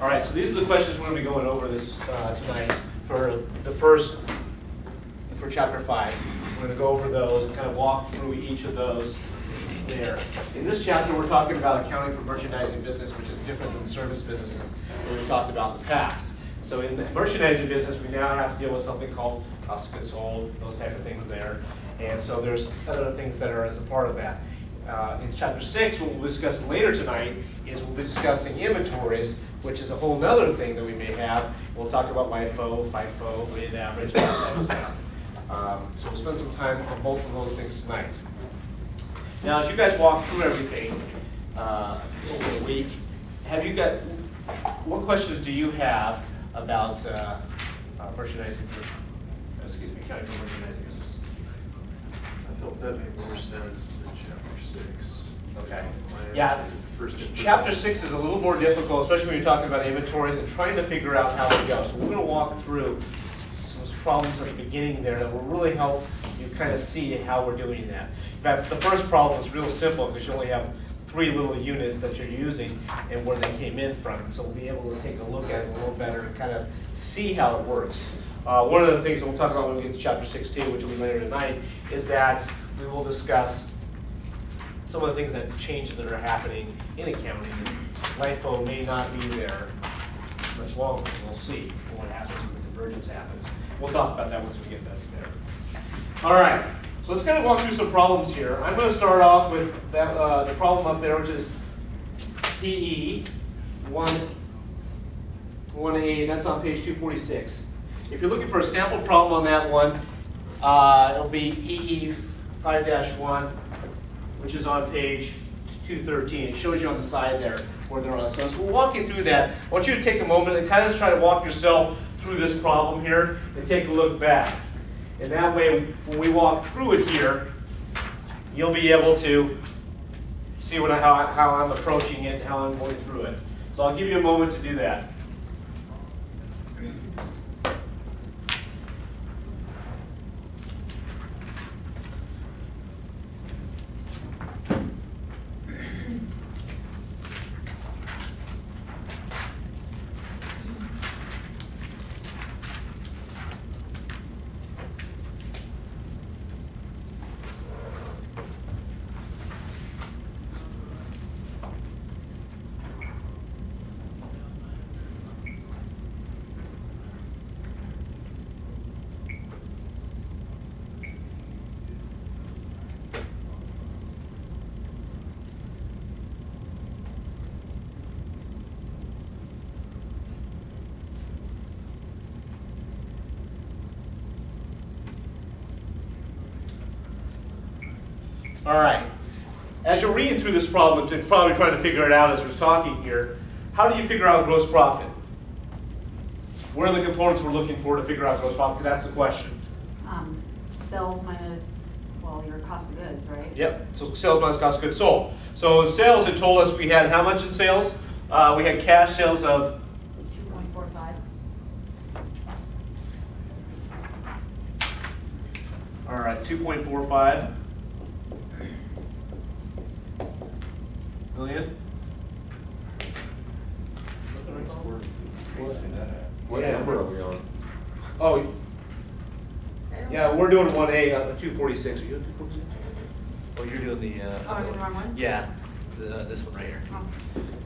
All right, so these are the questions we're going to be going over this tonight for chapter 5. We're going to go over those and kind of walk through each of those there. In this chapter, we're talking about accounting for merchandising business, which is different than service businesses that we talked about in the past. So in the merchandising business, we now have to deal with something called cost of goods sold, those type of things there. And so there's other things that are as a part of that. In chapter 6, what we'll be discussing later tonight is we'll be discussing inventories, which is a whole other thing that we may have. We'll talk about LIFO, FIFO, weighted average, that type of stuff. So we'll spend some time on both of those things tonight. Now, as you guys walk through everything over the week, what questions do you have about merchandising accounting for merchandising business? I felt that made more sense than chapter 6. Okay. Yeah. Chapter 6 is a little more difficult, especially when you're talking about inventories and trying to figure out how it goes. So we're going to walk through some problems at the beginning there that will really help you kind of see how we're doing that. In fact, the first problem is real simple because you only have 3 little units that you're using and where they came in from. So we'll be able to take a look at it a little better and kind of see how it works. One of the things that we'll talk about when we get to chapter 16, which will be later tonight, is that we will discuss some of the things changes that are happening in accounting. LIFO may not be there much longer. We'll see what happens when the convergence happens. We'll talk about that once we get there. All right, so let's kind of walk through some problems here. I'm going to start off with that, the problem up there, which is PE 1A. That's on page 246. If you're looking for a sample problem on that one, it'll be EE 5-1, which is on page 213. It shows you on the side there where they're on. So as we're walking through that, I want you to take a moment and kind of try to walk yourself through this problem here and take a look back. And that way, when we walk through it here, you'll be able to see how I'm approaching it and how I'm going through it. So I'll give you a moment to do that. All right. As you're reading through this problem, and probably trying to figure it out as we're talking here, how do you figure out gross profit? What are the components we're looking for to figure out gross profit? Because that's the question. Sales minus, well, your cost of goods, right? Yep. So sales minus cost of goods sold. So in sales, it told us we had how much in sales? We had cash sales of 2.45. all right, 2.45 million. What number are we on? Oh, yeah, we're doing 1A on the 246. Are you doing 246? Oh, you're doing the. Oh, the wrong one? Yeah, this one right here. Oh.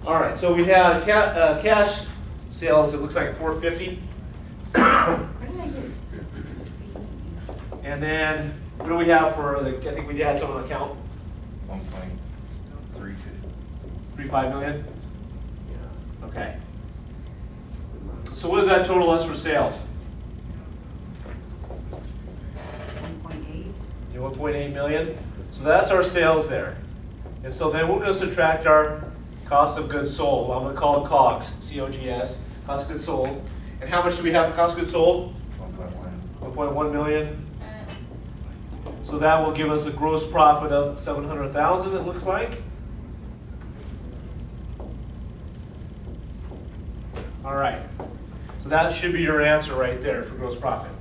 All right, so we have cash sales. It looks like 450. Where did I get it? And then what do we have for the? I think we had some on the account. 1.35 million. Yeah. Okay. So what does that total us for sales? 1.8. 1.8 million. So that's our sales there. And so then we're going to subtract our cost of goods sold. Well, I'm going to call it COGS, C-O-G-S, cost of goods sold. And how much do we have for cost of goods sold? 1.1 million. So that will give us a gross profit of 700,000, it looks like. All right. So that should be your answer right there for gross profit.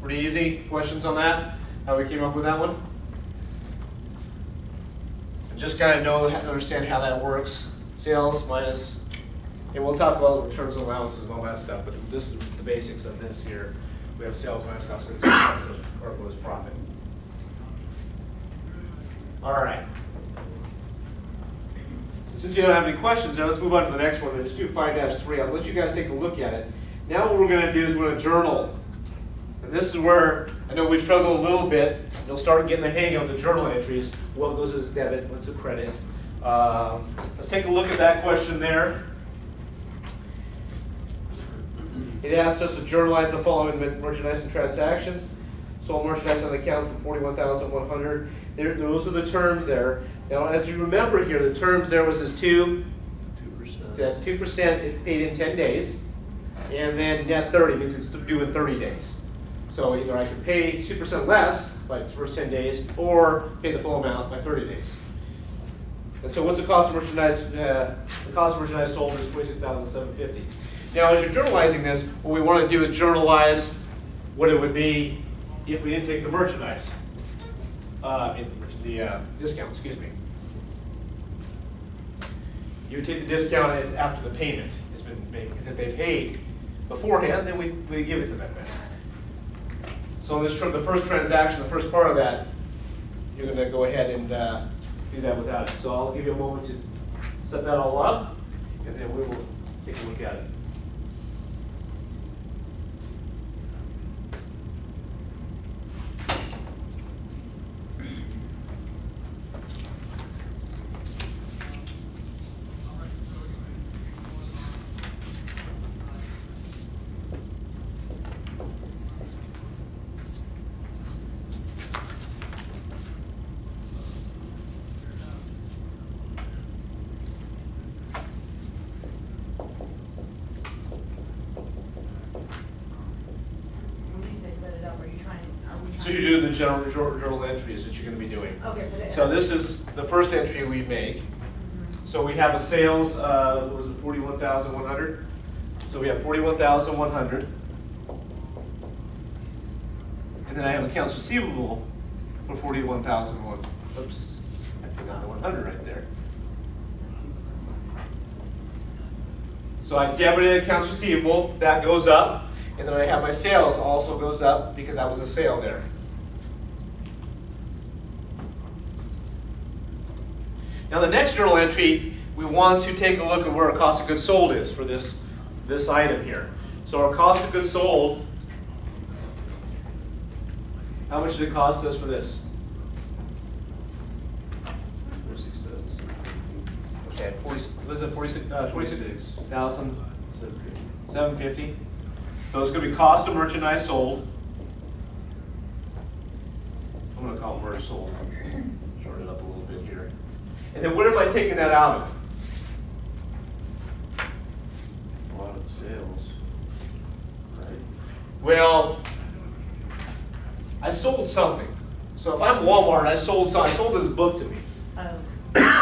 Pretty easy. Questions on that? How we came up with that one? And just kind of understand how that works. Sales minus And we'll talk about returns and allowances and all that stuff, but this is the basics of this here. We have sales minus cost of goods sold, or gross profit. All right. Since you don't have any questions there, let's move on to the next one. Let's do 5-3. I'll let you guys take a look at it. Now what we're going to do is we're going to journal. And this is where I know we've struggled a little bit. You'll start getting the hang of the journal entries. What goes as debit, what's a credit. Let's take a look at that question there. It asks us to journalize the following merchandise and transactions. Sold merchandise on account for $41,100. Those are the terms there. Now, as you remember here, the terms there was this 2%. That's 2% if paid in 10 days. And then net 30 means it's due in 30 days. So either I can pay 2% less by the first 10 days or pay the full amount by 30 days. And so what's the cost of merchandise? The cost of merchandise sold is $26,750. Now, as you're journalizing this, what we want to do is journalize what it would be if we didn't take the merchandise, the discount, excuse me. You would take the discount after the payment has been made, because if they paid beforehand, then we give it to them. So this, the first transaction, the first part of that, you're going to go ahead and do that without it. So I'll give you a moment to set that all up, and then we will take a look at it. So you're doing the general journal entries that you're going to be doing. Okay. So this is the first entry we make. So we have a sales, what was it, 41,100? So we have 41,100. And then I have accounts receivable for 41,001. Oops, I forgot the 100 right there. So I debited accounts receivable, that goes up. And then I have my sales also goes up because that was a sale there. Now the next journal entry, we want to take a look at where our cost of goods sold is for this item here. So our cost of goods sold, how much did it cost us for this? Okay, 26,750. So it's going to be cost of merchandise sold. I'm going to call it merch sold. Shorten it up a little bit here. And then what am I taking that out of? A lot of sales, right? Well, I sold something. So if I'm Walmart, I sold this book to me.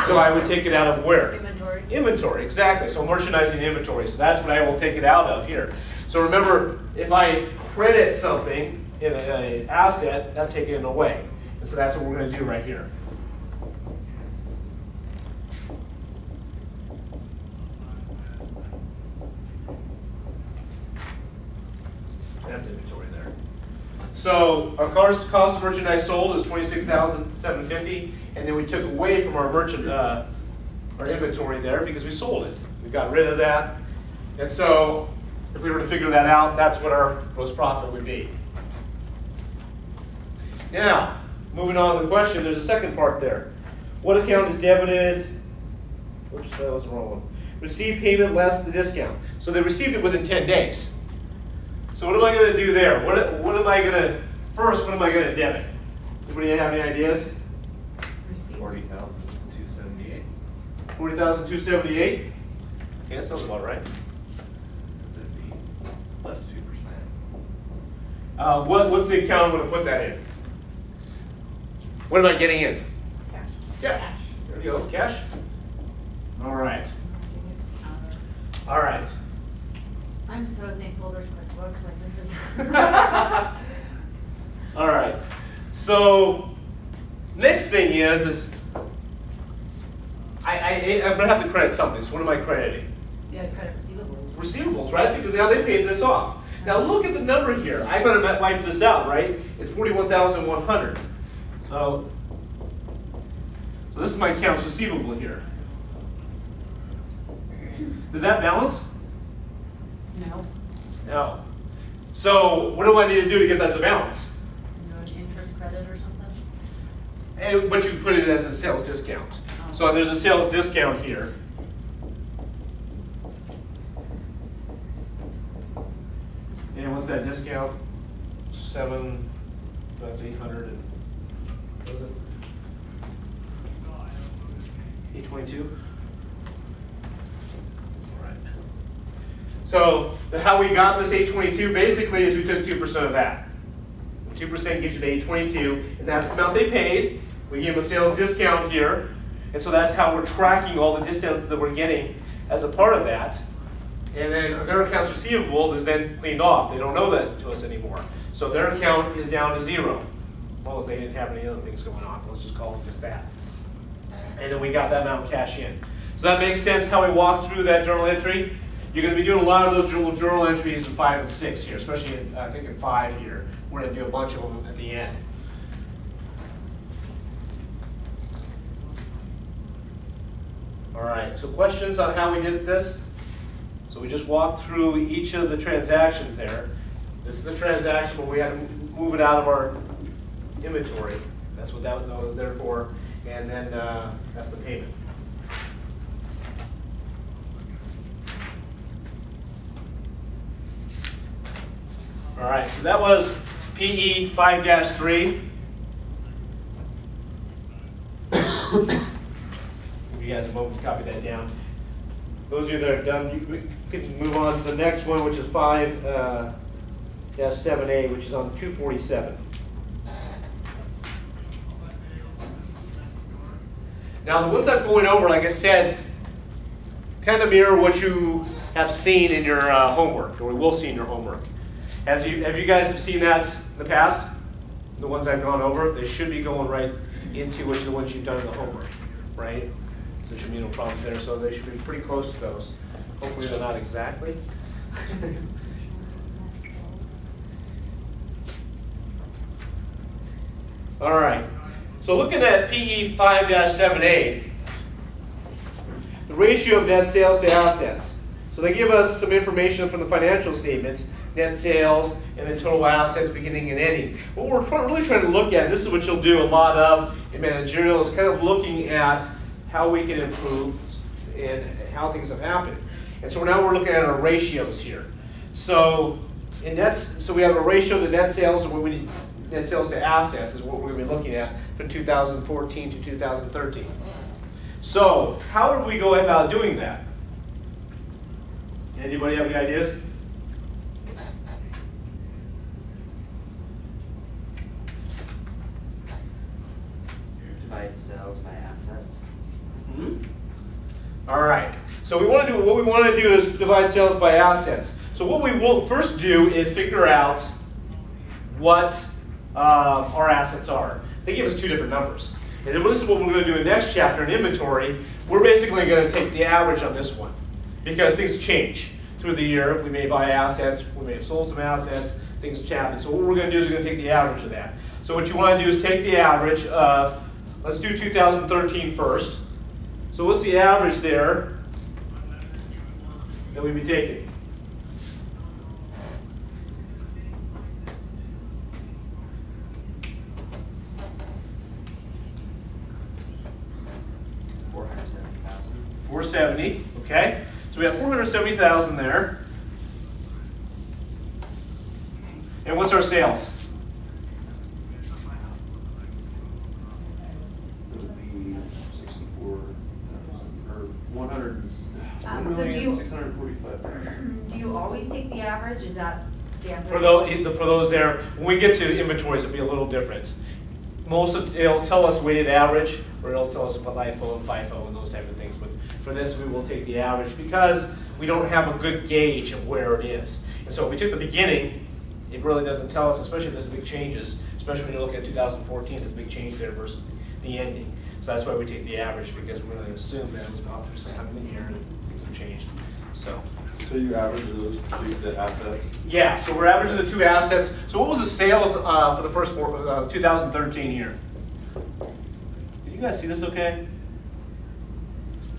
So I would take it out of where? Inventory. Inventory, exactly. So merchandising inventory. So that's what I will take it out of here. So remember, if I credit something in an asset, I'm taking it away. And so that's what we're going to do right here. That's inventory there. So our cost of merchandise sold is $26,750, and then we took away from our our inventory there because we sold it. We got rid of that, and so if we were to figure that out, that's what our gross profit would be. Now, moving on to the question, there's a second part there. What account is debited? Oops, that was the wrong one. Received payment less the discount. So they received it within 10 days. So what am I going to do there? What am I going to, first, what am I going to debit? Anybody have any ideas? 40,278. 40,278? Okay, that sounds about right. Is it the plus 2%? What's the account I'm going to put that in? What am I getting in? Cash. Cash. There you go, cash. All right. All right. I'm so thankful there's QuickBooks, like this is. All right. So next thing is I'm going to have to credit something. So what am I crediting? Yeah, credit receivable. receivables, right? Because now they paid this off. Now look at the number here. I better wipe this out, right? It's 41,100. So this is my accounts receivable here. Does that balance? No. No. So what do I need to do to get that to balance? No interest credit or something? But you put it as a sales discount. So there's a sales discount here. And what's that discount? 7, that's 800 and, what was it? 822? All right. So how we got this 822 basically is we took 2% of that. 2% gives you the 822, and that's the amount they paid. We gave them a sales discount here, and so that's how we're tracking all the discounts that we're getting as a part of that. And then their accounts receivable is then cleaned off. They don't know that to us anymore. So their account is down to 0. As long as they didn't have any other things going on. Let's just call it just that. And then we got that amount cash in. So that makes sense how we walk through that journal entry. You're going to be doing a lot of those journal entries in 5 and 6 here, especially in, I think in 5 here. We're going to do a bunch of them at the end. All right, so questions on how we did this? So we just walked through each of the transactions there. This is the transaction where we had to move it out of our inventory. That's what that was there for. And then that's the payment. All right, so that was PE 5-3. Give you guys a moment to copy that down. Those of you that are done, you can move on to the next one, which is 5-7A, which is on 247. Now, the ones I'm going over, like I said, kind of mirror what you have seen in your homework, or will see in your homework. Have you guys seen that in the past? The ones I've gone over, they should be going right into the ones you've done in the homework, right? So there should be no problems there, so they should be pretty close to those. Hopefully they're not exactly. All right, so looking at PE 5-7A, the ratio of net sales to assets. So they give us some information from the financial statements, net sales, and then total assets beginning and ending. What we're really trying to look at, this is what you'll do a lot of in managerial, is kind of looking at how we can improve and how things have happened. And so now we're looking at our ratios here. So we have a ratio to net sales, and we need net sales to assets is what we're going to be looking at from 2014 to 2013. So how do we go about doing that? Anybody have any ideas? Divide sales by assets. Mm-hmm. All right. So what we want to do is divide sales by assets. So what we will first do is figure out what our assets are. They give us 2 different numbers. And then this is what we're going to do in the next chapter in inventory. We're basically going to take the average on this one because things change through the year. We may buy assets, we may have sold some assets, things happen. So what we're going to do is we're going to take the average of that. So what you want to do is take the average of, let's do 2013 first. So what's the average there that we'd be taking? $470,000. Okay. So we have $470,000 there. And what's our sales? It'll be 64,000 or 1,645,000. Do you always take the average? Is that standard? For those there, when we get to inventories, it'll be a little different. It'll tell us weighted average, or it'll tell us about LIFO and FIFO and those type of things. But for this, we will take the average because we don't have a good gauge of where it is. And so if we took the beginning, it really doesn't tell us, especially if there's big changes, especially when you look at 2014, there's a big change there versus the ending. So that's why we take the average, because we're going to assume that it was gone through sometime in the year and things have changed. So you average those two, the assets? yeah, so we're averaging the two assets. So what was the sales for the first 2013 year? Can you guys see this okay?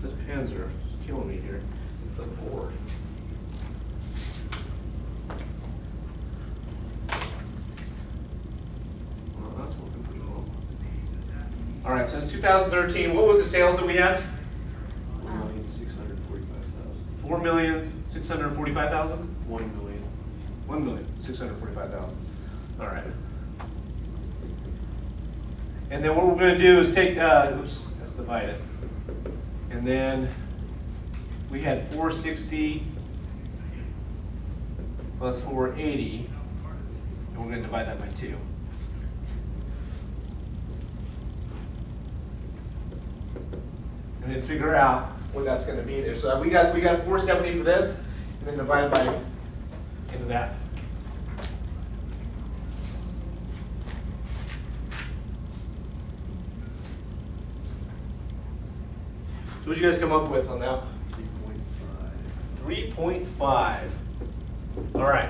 The pens are killing me here. It's the board. Well, that's working pretty well. All right, so it's 2013. What was the sales that we had? 4,645,000. 4,645,000? 1,000,000. 1,645,000. All right. And then what we're going to do is take, oops, let's divide it. And then we had 460 plus 480, and we're going to divide that by 2. And then figure out what that's going to be there. So we got 470 for this, and then divide by into that. So what did you guys come up with on that? 3.5. 3.5. All right.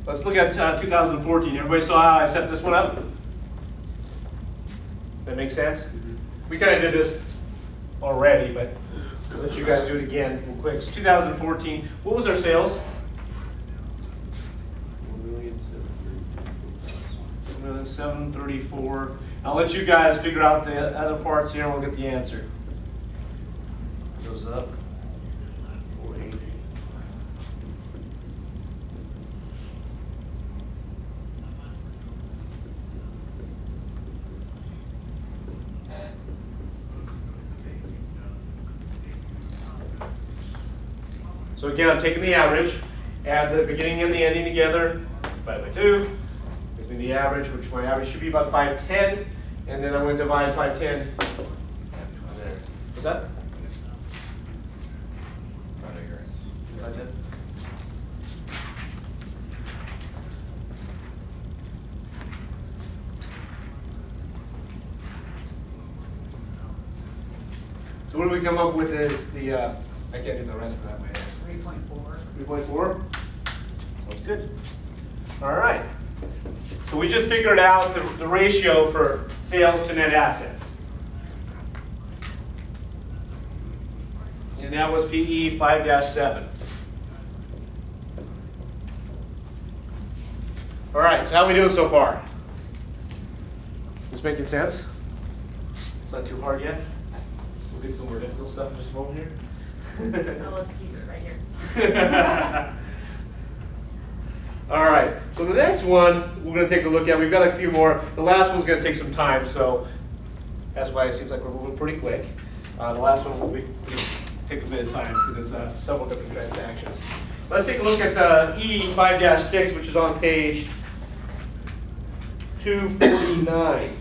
Let's look at 2014. Everybody saw how I set this one up? That makes sense? We kind of did this already, but I'll let you guys do it again real quick. So 2014, what was our sales? 1,734,000. I'll let you guys figure out the other parts here and we'll get the answer. Goes up. 480. So again, I'm taking the average, add the beginning and the ending together, divide by 2, gives me the average, which my average should be about 510, and then I'm going to divide 510 there. What's that? 510. So what do we come up with is the, I can't do the rest of that way. 3.4. 3.4? Sounds good. All right. So we just figured out the ratio for sales to net assets. And that was PE 5-7. All right, so how are we doing so far? This making sense? It's not too hard yet? We'll get to the more difficult stuff in just a moment here. Oh, let's keep it right here. All right, so the next one we're going to take a look at, we've got a few more. The last one's going to take some time, so that's why it seems like we're moving pretty quick. The last one will take a bit of time because it's several different transactions. Let's take a look at the E 5-6, which is on page 249.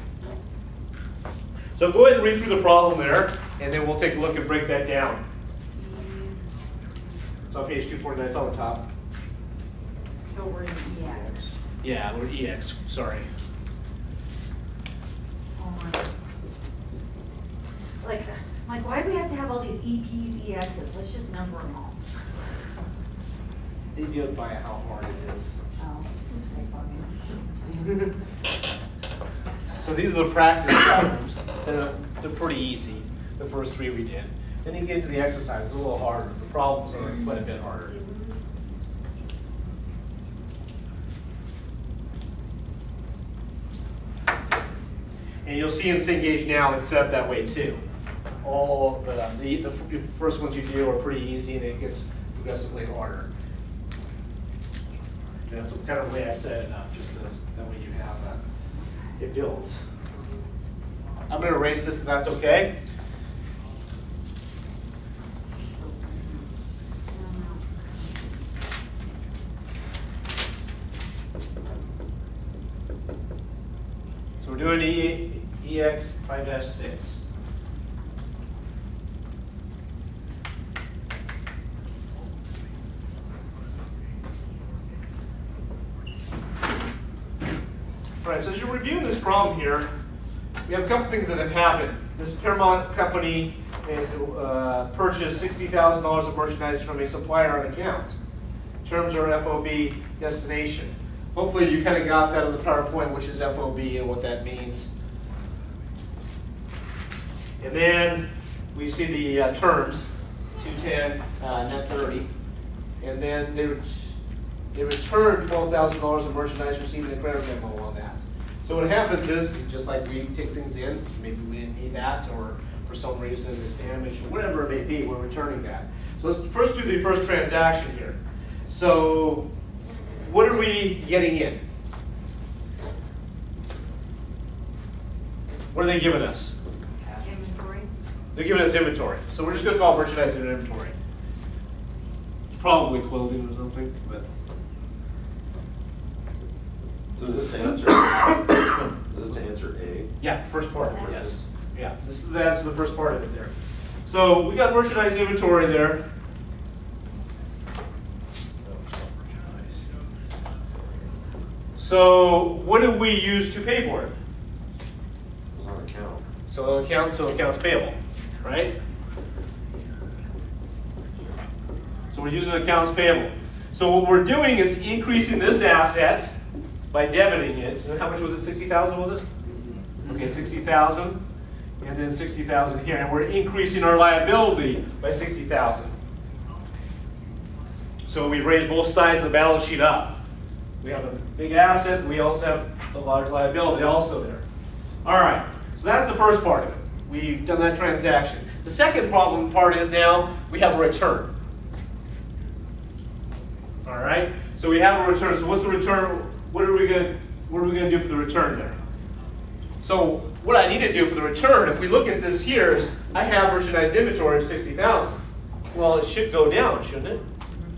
So go ahead and read through the problem there, and then we'll take a look and break that down. It's on page 249, it's on the top. So we're in EX. Yeah, we're EX, sorry. Like, why do we have to have all these EPs, EXs? Let's just number them all. They do it by how hard it is. Oh, okay, fine. So these are the practice problems. They're pretty easy, the first 3 we did. Then you get into the exercise, it's a little harder. The problems are quite a bit harder. And you'll see in Cengage now it's set up that way too. All the first ones you do are pretty easy and it gets progressively harder. And that's kind of the way I set it up, just that way you have it builds. I'm going to erase this if that's okay. So we're doing EX 5-6. All right, so as you're reviewing this problem here, we have a couple things that have happened this Paramount company purchased $60,000 of merchandise from a supplier on account. Terms are FOB destination. Hopefully you kind of got that on the PowerPoint, which is FOB and what that means. And then we see the terms, 210, net 30. And then they returned $12,000 of merchandise, receiving a credit memo on that. So what happens is, just like we take things in, maybe we didn't need that, or for some reason it's damaged, or whatever it may be, we're returning that. So let's first do the first transaction here. So what are we getting in? What are they giving us? Inventory. They're giving us inventory. So we're just going to call merchandise and inventory. Probably clothing or something, but. So is this to answer, is this to answer A? Yeah, first part of it, yes. Yeah, that's the first part of it there. So we got merchandise inventory there. So what did we use to pay for it? It was on account. So accounts payable, right? So we're using accounts payable. So what we're doing is increasing this asset by debiting it. And how much was it? 60,000 was it? Okay, 60,000, and then 60,000 here, and we're increasing our liability by 60,000. So we raised both sides of the balance sheet up. We have a big asset. We also have a large liability also there. All right. So that's the first part of it. We've done that transaction. The second part is now we have a return. All right. So we have a return. So what's the return? What are we going to do for the return there? So what I need to do for the return, if we look at this here, is I have merchandise inventory of 60,000. Well, it should go down, shouldn't it?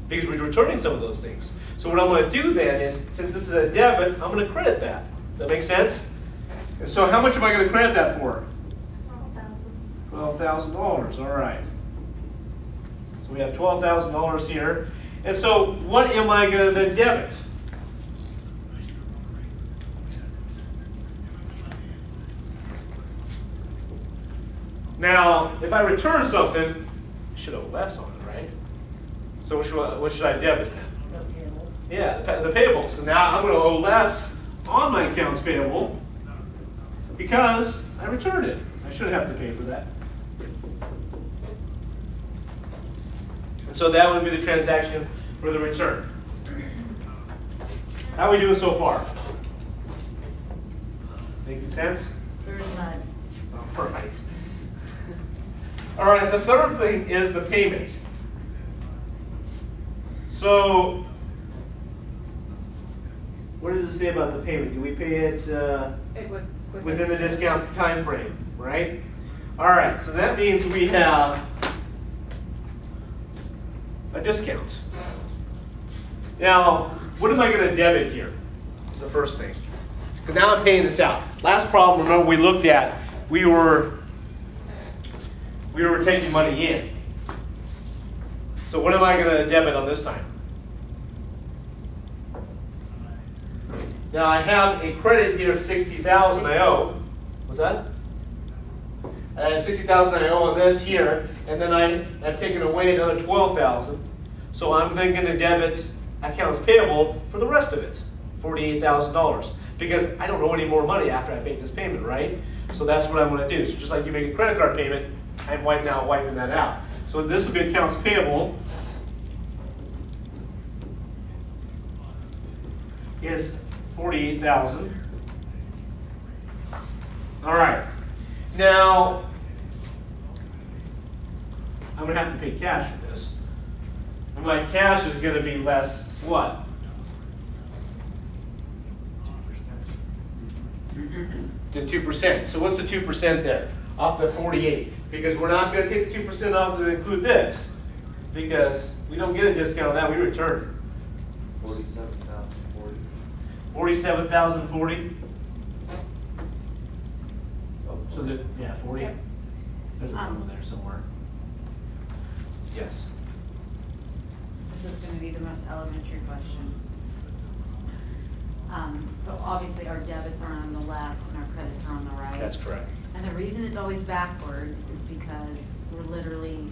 Because we're returning some of those things. So what I'm going to do then is, since this is a debit, I'm going to credit that. Does that make sense? And so how much am I going to credit that for? $12,000. All right. So we have $12,000 here. And so what am I going to then debit? Now, if I return something, I should owe less on it, right? So what should I debit then? The payables. Yeah, the payables. So now I'm going to owe less on my accounts payable because I returned it. I shouldn't have to pay for that. And so that would be the transaction for the return. How are we doing so far? Making sense? Very much. All right. All right, the third thing is the payments. So, what does it say about the payment? Do we pay it It was within the discount time frame, right? All right, so that means we have a discount. Now, what am I going to debit here? Is the first thing. Because now I'm paying this out. Last problem, remember we looked at, we were taking money in. So what am I going to debit on this time? Now I have a credit here of 60,000 I owe. What's that? I had 60,000 I owe on this here, and then I have taken away another 12,000. So I'm then going to debit accounts payable for the rest of it, $48,000, because I don't owe any more money after I make this payment, right? So that's what I'm going to do. So just like you make a credit card payment, I'm now wiping that out. So this will be accounts payable is 48,000. All right. Now I'm going to have to pay cash for this. And my cash is going to be less what? 2%. So what's the 2% there? Off the 48. Because we're not going to take the 2% off to include this. Because we don't get a discount on that, we return it. 47,040. 47,040. So that, yeah, 40. There's a number there somewhere. Yes. This is going to be the most elementary question. So obviously our debits are on the left and our credits are on the right. That's correct. And the reason it's always backwards is because we're literally,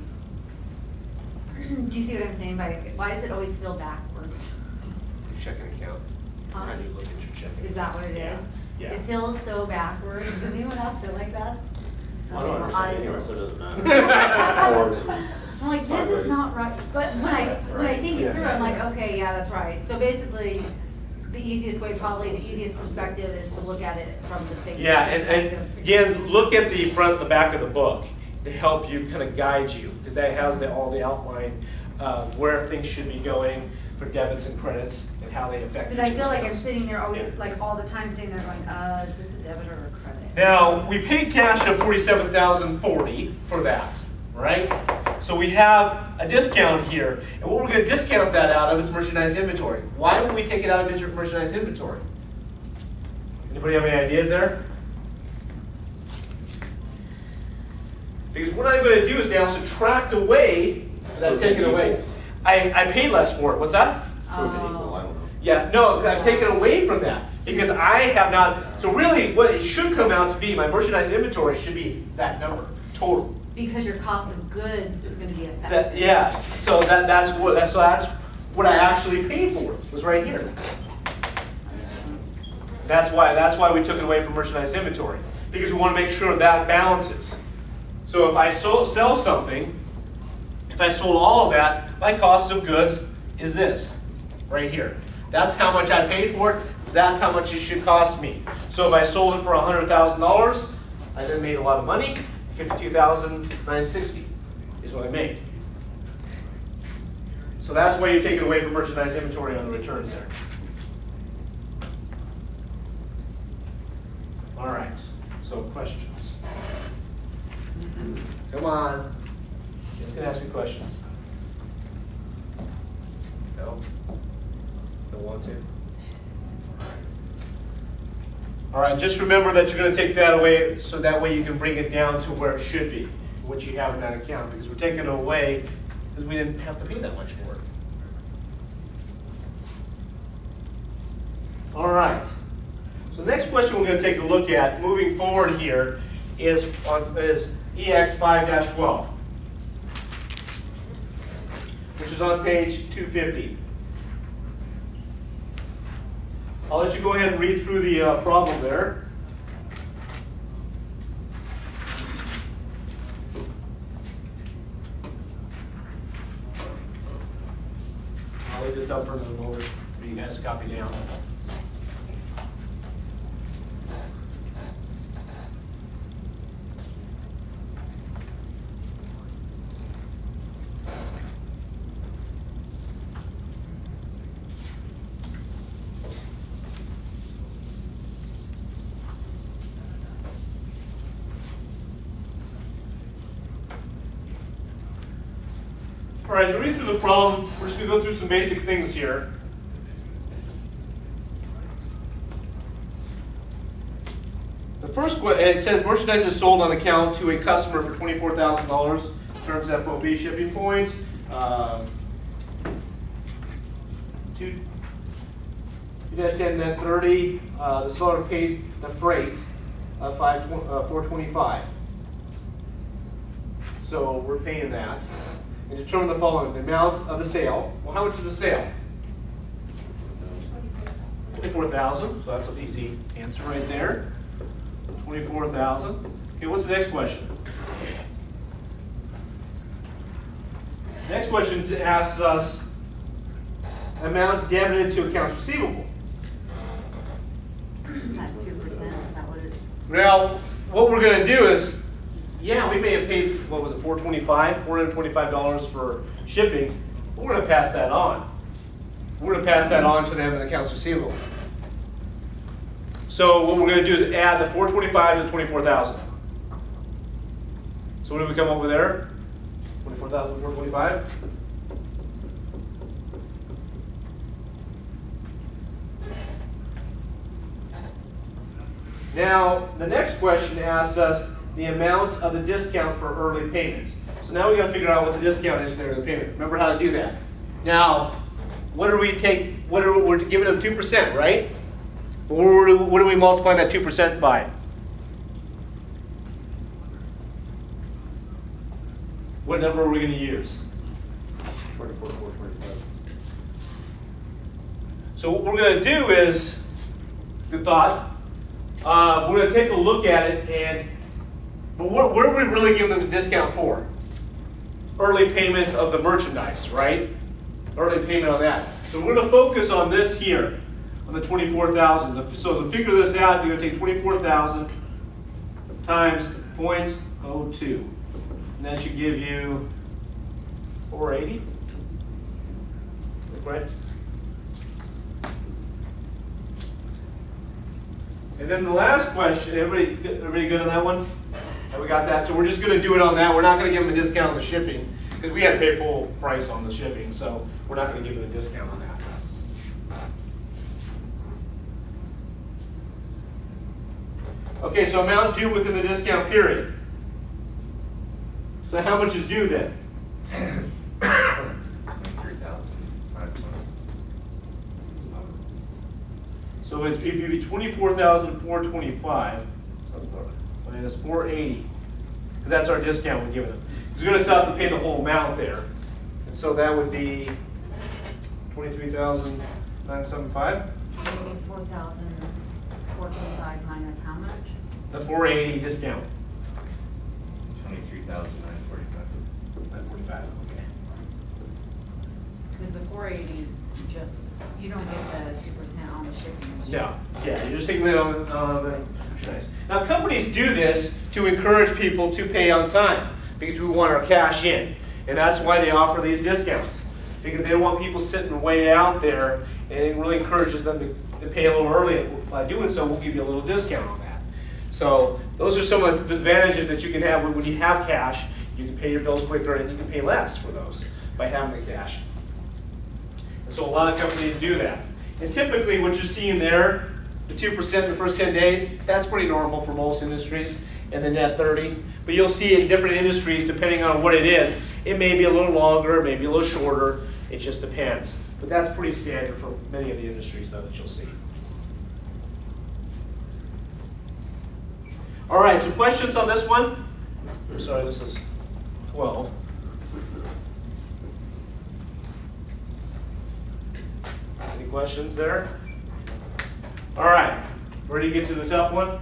do you see what I'm saying by, why does it always feel backwards? Your checking account. Huh? How do you look at your checking? Is that what it Yeah. is? Yeah. It feels so backwards. Does anyone else feel like that? I don't understand anyway, so it doesn't matter. I'm like, this is not right, but when I think it through, I'm like, okay, yeah, that's right. So basically, the easiest way, probably the easiest perspective is to look at it from the big Yeah, perspective. and again, look at the front, the back of the book to help you kind of guide you, because that has all the outline of where things should be going for debits and credits and how they affect each Because I feel like I'm expense. sitting there always, Yeah. like all the time sitting there going, is this a debit or a credit? Now, we paid cash of $47,040 for that, right? So we have a discount here, and what we're going to discount that out of is merchandise inventory. Why would we take it out of merchandise inventory? Anybody have any ideas there? Because what I'm going to do is now subtract away that So taken then away. equal. I paid less for it. What's that? So we can equal, I don't know. Yeah, no, I've taken away from that because I have not. So really, what it should come out to be, my merchandise inventory should be that number total. Because your cost of goods is gonna be affected. Yeah. So that's what I actually paid for. Was right here. That's why we took it away from merchandise inventory, because we want to make sure that balances. So if I sell something, if I sold all of that, my cost of goods is this right here. That's how much I paid for it. That's how much it should cost me. So if I sold it for $100,000, I then made a lot of money. $52,960 is what I made. So that's why you take it away from merchandise inventory on the returns there. All right. So questions. Come on. Just gonna ask me questions. No? Don't want to? All right, just remember that you're gonna take that away so that way you can bring it down to where it should be, what you have in that account, because we're taking it away because we didn't have to pay that much for it. All right. So the next question we're gonna take a look at, moving forward here, is EX 5-12. Which is on page 250. I'll let you go ahead and read through the problem there. I'll leave this up for another moment for you guys to copy down. All right, to read through the problem, we're just going to go through some basic things here. The first question, it says merchandise is sold on account to a customer for $24,000, terms FOB shipping point. 2-10 net 30, the seller paid the freight of $425. So we're paying that. And determine the following: the amount of the sale. Well, how much is the sale? $24,000. So that's an easy answer right there. $24,000. Okay, what's the next question? Next question asks us amount debited to accounts receivable. At 2%, is that what it is? Now, what we're going to do is, yeah, we may have paid, what was it, $425 for shipping, but we're going to pass that on. We're going to pass that on to them in accounts receivable. So what we're going to do is add the $425 to the $24,000. So what did we come up with there? $24,425. Now, the next question asks us the amount of the discount for early payments. So now we got to figure out what the discount is there for the payment. Remember how to do that. Now, what do we take? We're giving them 2%, right? What do we multiply that 2% by? What number are we going to use? 24,425. So what we're going to do is, good thought, we're going to take a look at it, but what are we really giving them a discount for? Early payment of the merchandise, right? Early payment on that. So we're going to focus on this here, on the 24,000. So to figure this out, you're going to take 24,000 times 0.02. And that should give you 480. Right? And then the last question, everybody good on that one? We got that. So we're just going to do it on that. We're not going to give them a discount on the shipping because we had to pay full price on the shipping. So we're not going to give them a discount on that. Okay, so amount due within the discount period. So how much is due then? 23,520. So it'd be 24,425 minus 480, because that's our discount we're giving them. Because we're going to still have to pay the whole amount there, and so that would be 23,975. 4,425 minus how much? The 480 discount. 23,945. 945. Okay. Because the 480 is just, you don't get the 2% on the shipping. It's No. just- Yeah, you're just taking it on the merchandise. Now companies do this to encourage people to pay on time because we want our cash in, and that's why they offer these discounts, because they don't want people sitting way out there, and it really encourages them to pay a little early. And by doing so, we'll give you a little discount on that. So those are some of the advantages that you can have when you have cash. You can pay your bills quicker and you can pay less for those by having the cash. And so a lot of companies do that. And typically what you're seeing there, the 2% in the first 10 days, that's pretty normal for most industries, and the net 30. But you'll see in different industries, depending on what it is, it may be a little longer, it may be a little shorter, it just depends. But that's pretty standard for many of the industries though that you'll see. All right, so questions on this one? I'm sorry, this is 12. Any questions there? All right, ready to get to the tough one?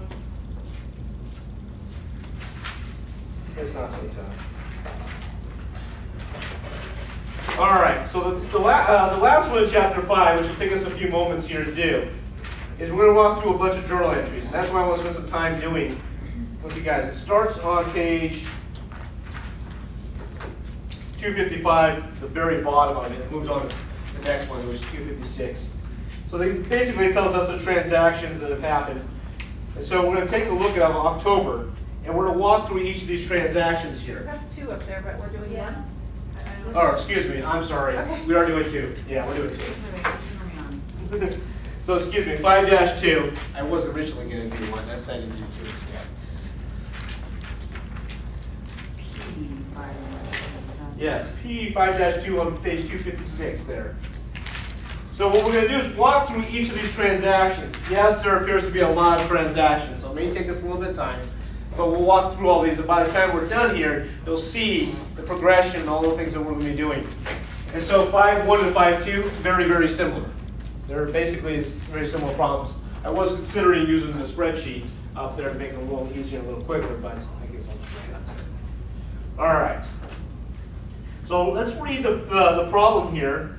It's not so tough. All right, so the last one in chapter 5, which will take us a few moments here to do, is we're going to walk through a bunch of journal entries. And that's why I want to spend some time doing with you guys. It starts on page 255, the very bottom of it. It moves on to the next one, which is 256. So basically it tells us the transactions that have happened. And so we're going to take a look at October, and we're going to walk through each of these transactions We here. have 2 up there, but we're doing Yeah. 1. Oh, excuse me, I'm sorry. Okay. We are doing 2. Yeah, we're doing 2. Hurry on. So excuse me, 5-2. I was originally going to do 1. I decided to do 2 instead. Yes, P 5-2 on page 256 there. So what we're going to do is walk through each of these transactions. Yes, there appears to be a lot of transactions, so it may take us a little bit of time, but we'll walk through all these, and by the time we're done here, you'll see the progression and all the things that we're going to be doing. And so 5-1 and 5-2, very, very similar. They're basically very similar problems. I was considering using the spreadsheet up there to make it a little easier and a little quicker, but I guess I'll just write it up there. All right. So let's read the problem here.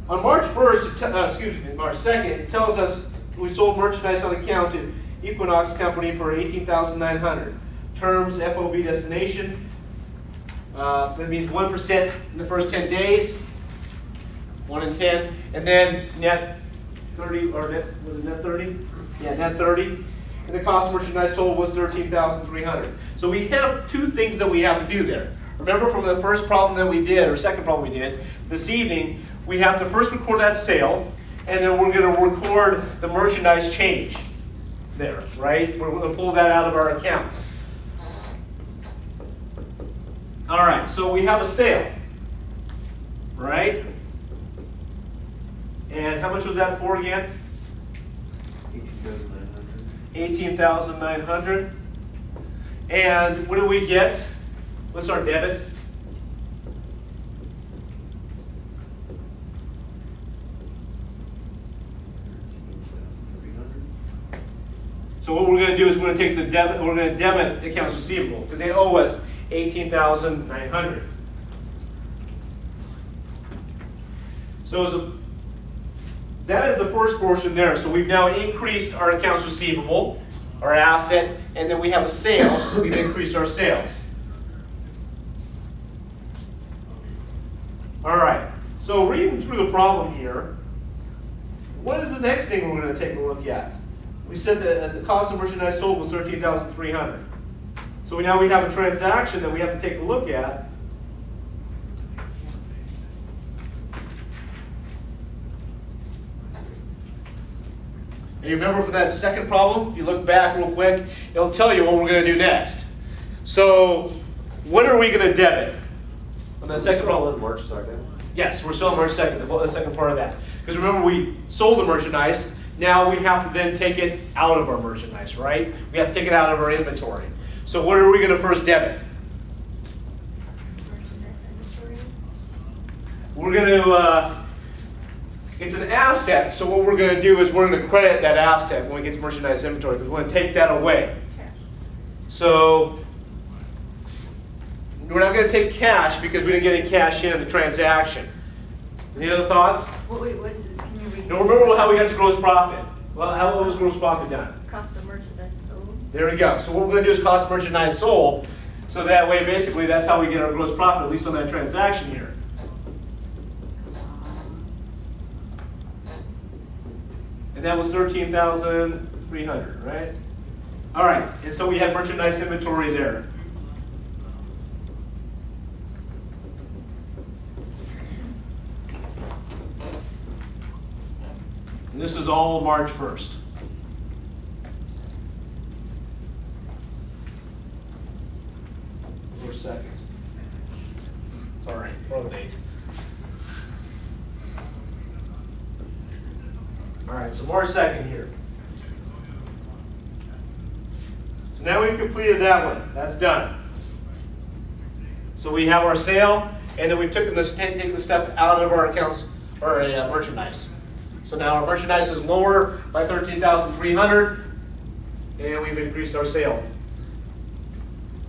On March 1st, March 2nd, it tells us we sold merchandise on account to Equinox Company for $18,900. Terms, FOB destination. That means 1% in the first 10 days. 1 in 10. And then net 30, or net, was it net 30? Yeah, net 30. And the cost of merchandise sold was $13,300. So we have 2 things that we have to do there. Remember from the first problem that we did, or second problem we did, this evening, we have to first record that sale, and then we're going to record the merchandise change there, right? We're going to pull that out of our account. All right, so we have a sale, right? And how much was that for again? 18,900. $18,900. And what do we get? What's our debit? So what we're going to do is we're going to take the debit, we're going to debit accounts receivable because they owe us $18,900. So that is the first portion there. So we've now increased our accounts receivable, our asset, and then we have a sale. We've increased our sales. All right. So reading through the problem here, what is the next thing we're going to take a look at? We said that the cost of merchandise sold was $13,300. So now we have a transaction that we have to take a look at. And you remember for that second problem, if you look back real quick, it'll tell you what we're going to do next. So what are we going to debit on that second problem? March 2nd. Yes, we're still on March 2nd, the second part of that. Because remember, we sold the merchandise. Now we have to then take it out of our merchandise, right? We have to take it out of our inventory. So what are we going to first debit? We're going to, it's an asset, so what we're going to do is we're going to credit that asset when it gets merchandise inventory, because we're going to take that away. So we're not going to take cash because we didn't get any cash in the transaction. Any other thoughts? Wait, what, can you restate? Now remember how we got to gross profit. Well, how was gross profit done? Cost of merchandise sold. There we go. So what we're going to do is cost of merchandise sold. So that way, basically, that's how we get our gross profit, at least on that transaction here. And that was $13,300, right? All right. And so we have merchandise inventory there. And this is all March 1st. Or 2nd. Sorry, wrong date. All right, so March 2nd here. So now we've completed that one. That's done. So we have our sale, and then we've taken the stuff out of our accounts, or merchandise. So now our merchandise is lower by $13,300, and we've increased our sale.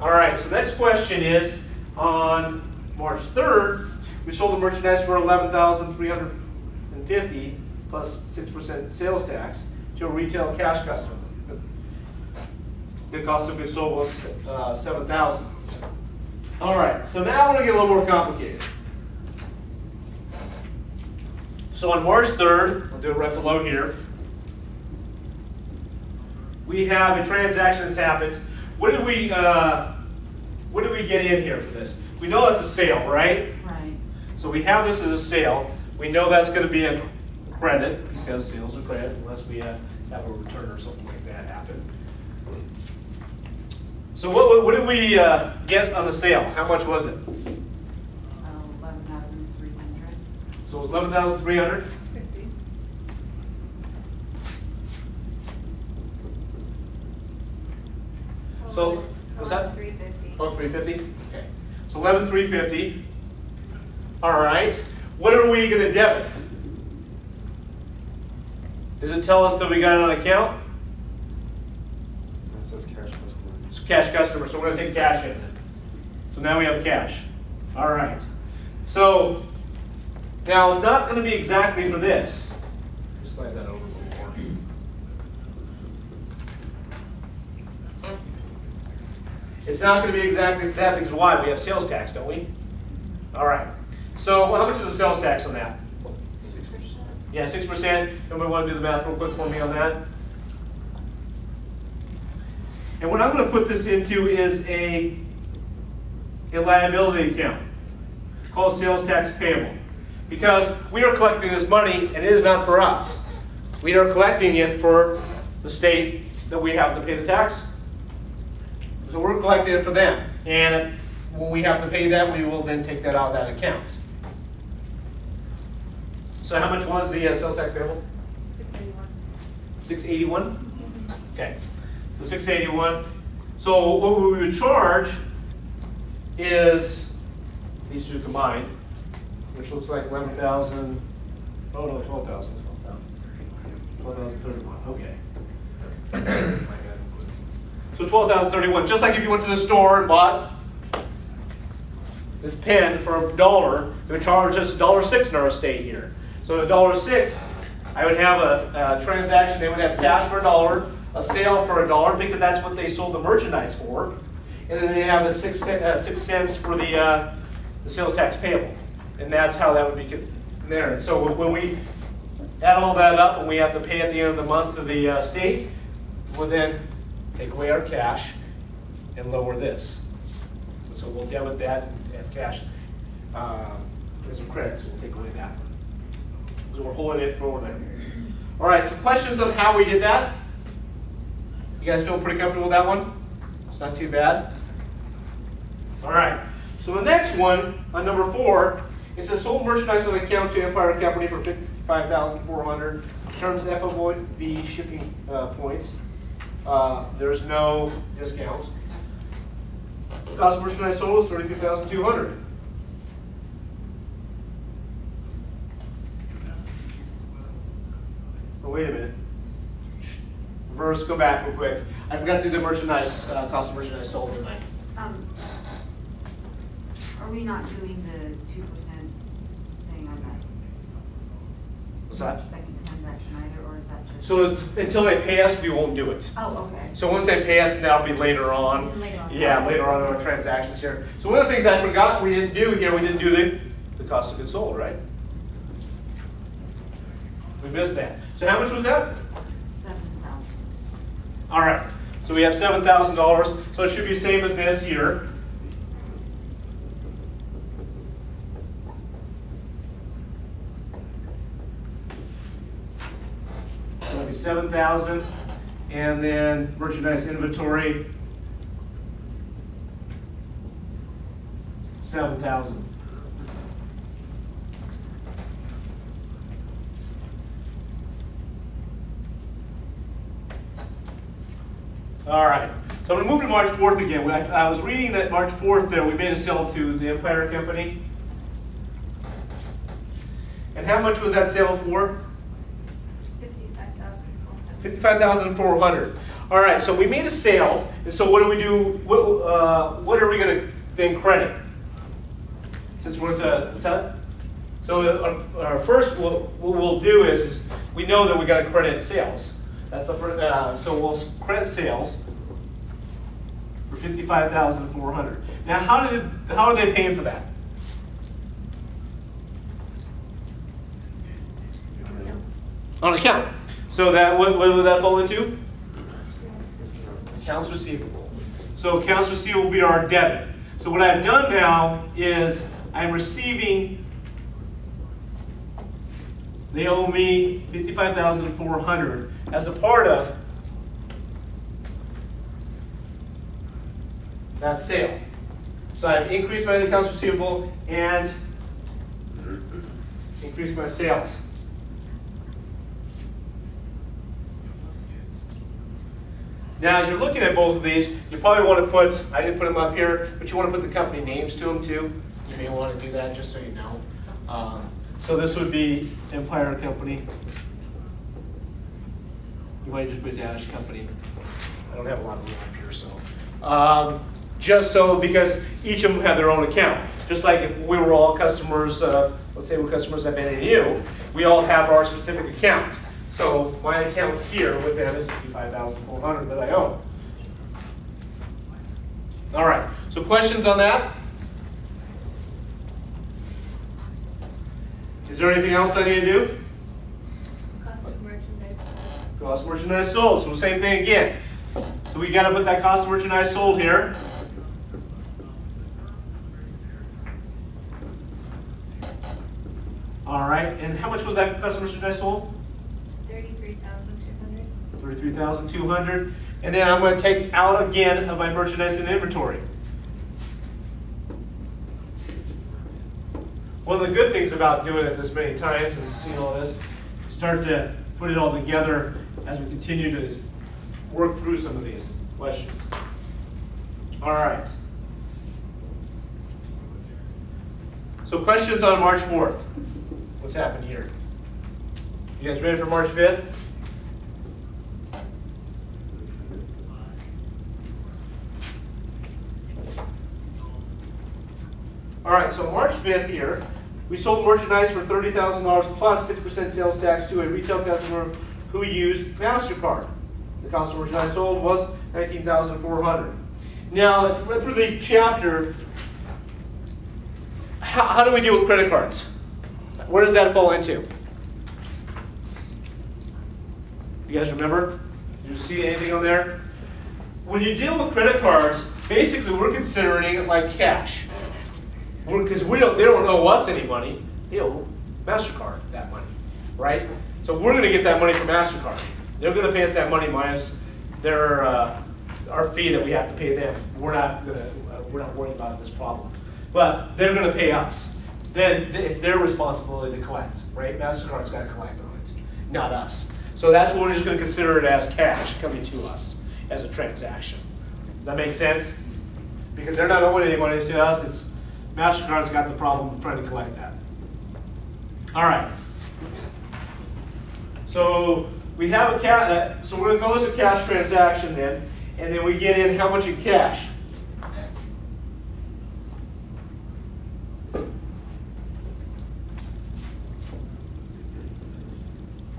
All right, so next question is, on March 3rd, we sold the merchandise for $11,350 plus 6% sales tax to a retail cash customer. The cost of goods sold was $7,000. All right, so now we're going to get a little more complicated. So on March 3rd, I'll do it right below here, we have a transaction that's happened. What did we get in here for this? We know it's a sale, right? Right. So we have this as a sale. We know that's going to be a credit because sales are credit unless we have a return or something like that happen. So what did we get on the sale? How much was it? 11,300. So it was 11,300. 50. So what's that? 350. Oh, 350. Okay. So 11,350. All right. What are we going to debit? Does it tell us that we got it on account? That says cash customer. It's cash customer, so we're going to take cash in. So now we have cash. All right. So now it's not going to be exactly for this. Just slide that over a little more. It's not going to be exactly for that because why? We have sales tax, don't we? All right. So how much is the sales tax on that? 6%. Yeah, 6%. Anybody want to do the math real quick for me on that? And what I'm going to put this into is a liability account called sales tax payable. Because we are collecting this money and it is not for us. We are collecting it for the state that we have to pay the tax. So we're collecting it for them. And when we have to pay that, we will then take that out of that account. So how much was the sales tax payable? 681. 681? Okay, so 681. So what we would charge is these two combined, which looks like 11,000, oh no, 12,000. 12,031, okay. So 12,031. Just like if you went to the store and bought this pen for $1, they would charge us $1.06 in our estate here. So $1.06, I would have a transaction. They would have cash for $1, a sale for $1, because that's what they sold the merchandise for, and then they have a 6 cents for the sales tax payable, and that's how that would be there. So when we add all that up and we have to pay at the end of the month to the state, we'll then take away our cash and lower this. So we'll debit that and have cash as a credit, so we'll take away that. So we're holding it for them. All right, so questions on how we did that? You guys feel pretty comfortable with that one? It's not too bad. All right, so the next one, on number 4, it says sold merchandise on account to Empire Company for $55,400. Terms FOB shipping points. There's no discount. Cost of merchandise sold is $33,200. Oh, wait a minute. Reverse, go back real quick. I forgot to do the merchandise, cost of merchandise sold tonight. Are we not doing the 2% thing on that? What's that? Second transaction either, or is that just? So until they pay us, we won't do it. Oh, okay. So once they pay us, that'll be later on. Later on. Yeah, later on in our transactions here. So one of the things I forgot we didn't do here, we didn't do the cost of goods sold, right? We missed that. So how much was that? 7,000. All right. So we have $7,000. So it should be the same as this here. So it'll be 7,000, and then merchandise inventory 7,000. All right, so I'm going to move to March 4th again. I was reading that March 4th there, we made a sale to the Empire Company. And how much was that sale for? $55,400. All right, so we made a sale, and so what do we do? What are we going to then credit? Since we're what's that? So our first, what we'll do is we know that we got to credit sales. That's the first. So we'll credit sales for $55,400. Now, how are they paying for that? On account. So that what would that fall into? Accounts receivable. So accounts receivable will be our debit. So what I've done now is I'm receiving. They owe me $55,400 as a part of that sale. So I've increased my accounts receivable and increased my sales. Now, as you're looking at both of these, you probably want to put, I didn't put them up here, but you want to put the company names to them too. You may want to do that just so you know. So this would be Empire Company. You might just put Dash Company. I don't have a lot of room up here, so. Just so, because each of them have their own account. Just like if we were all customers, let's say we're customers at NAU, we all have our specific account. So my account here with them is $55,400 that I own. All right, so questions on that? Is there anything else I need to do? Cost of merchandise. Cost of merchandise sold. So same thing again. So we got to put that cost of merchandise sold here. All right, and how much was that cost of merchandise sold? $33,200. $33,200. And then I'm going to take out again of my merchandise and inventory. One of the good things about doing it this many times and seeing all this, start to put it all together as we continue to work through some of these questions. All right. So questions on March 4th. What's happened here? You guys ready for March 5th? All right, so March 5th here, we sold merchandise for $30,000 plus 6% sales tax to a retail customer who used MasterCard. The cost of merchandise sold was $19,400. Now, if you read through the chapter, how do we deal with credit cards? Where does that fall into? You guys remember? Did you see anything on there? When you deal with credit cards, basically we're considering it like cash. Because they don't owe us any money. They owe MasterCard that money, right? So we're going to get that money from MasterCard. They're going to pay us that money minus their our fee that we have to pay them. We're not worried about this problem, but they're going to pay us. Then it's their responsibility to collect, right? MasterCard's got to collect on it, not us. So that's what we're just going to consider it as cash coming to us as a transaction. Does that make sense? Because they're not owing any money to us. It's MasterCard's got the problem of trying to collect that. All right. So we have a cash. So we're going to call this a cash transaction then, and then we get in how much in cash.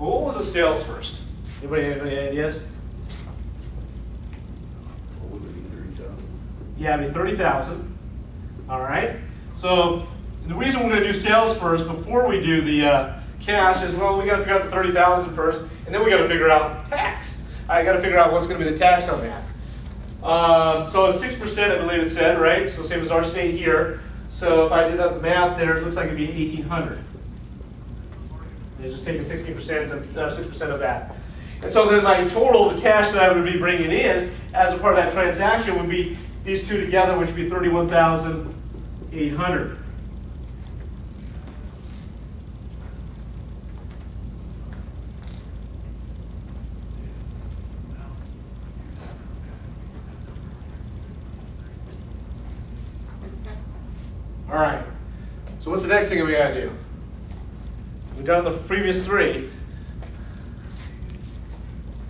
Well, what was the sales first? Anybody have any ideas? What would it be, 30,000? Yeah, it'd be 30,000. All right. So the reason we're going to do sales first before we do the cash is, well, we got to figure out the 30,000 first, and then we got to figure out tax. I got to figure out what's going to be the tax on that. So it's 6%, I believe it said, right? So same as our state here. So if I did the math there, it looks like it'd be 1,800. It's just taking 16% of 6% of that. And so then my total, the cash that I would be bringing in as a part of that transaction would be these two together, which would be 31,800. All right. So what's the next thing we got to do? We've done the previous three.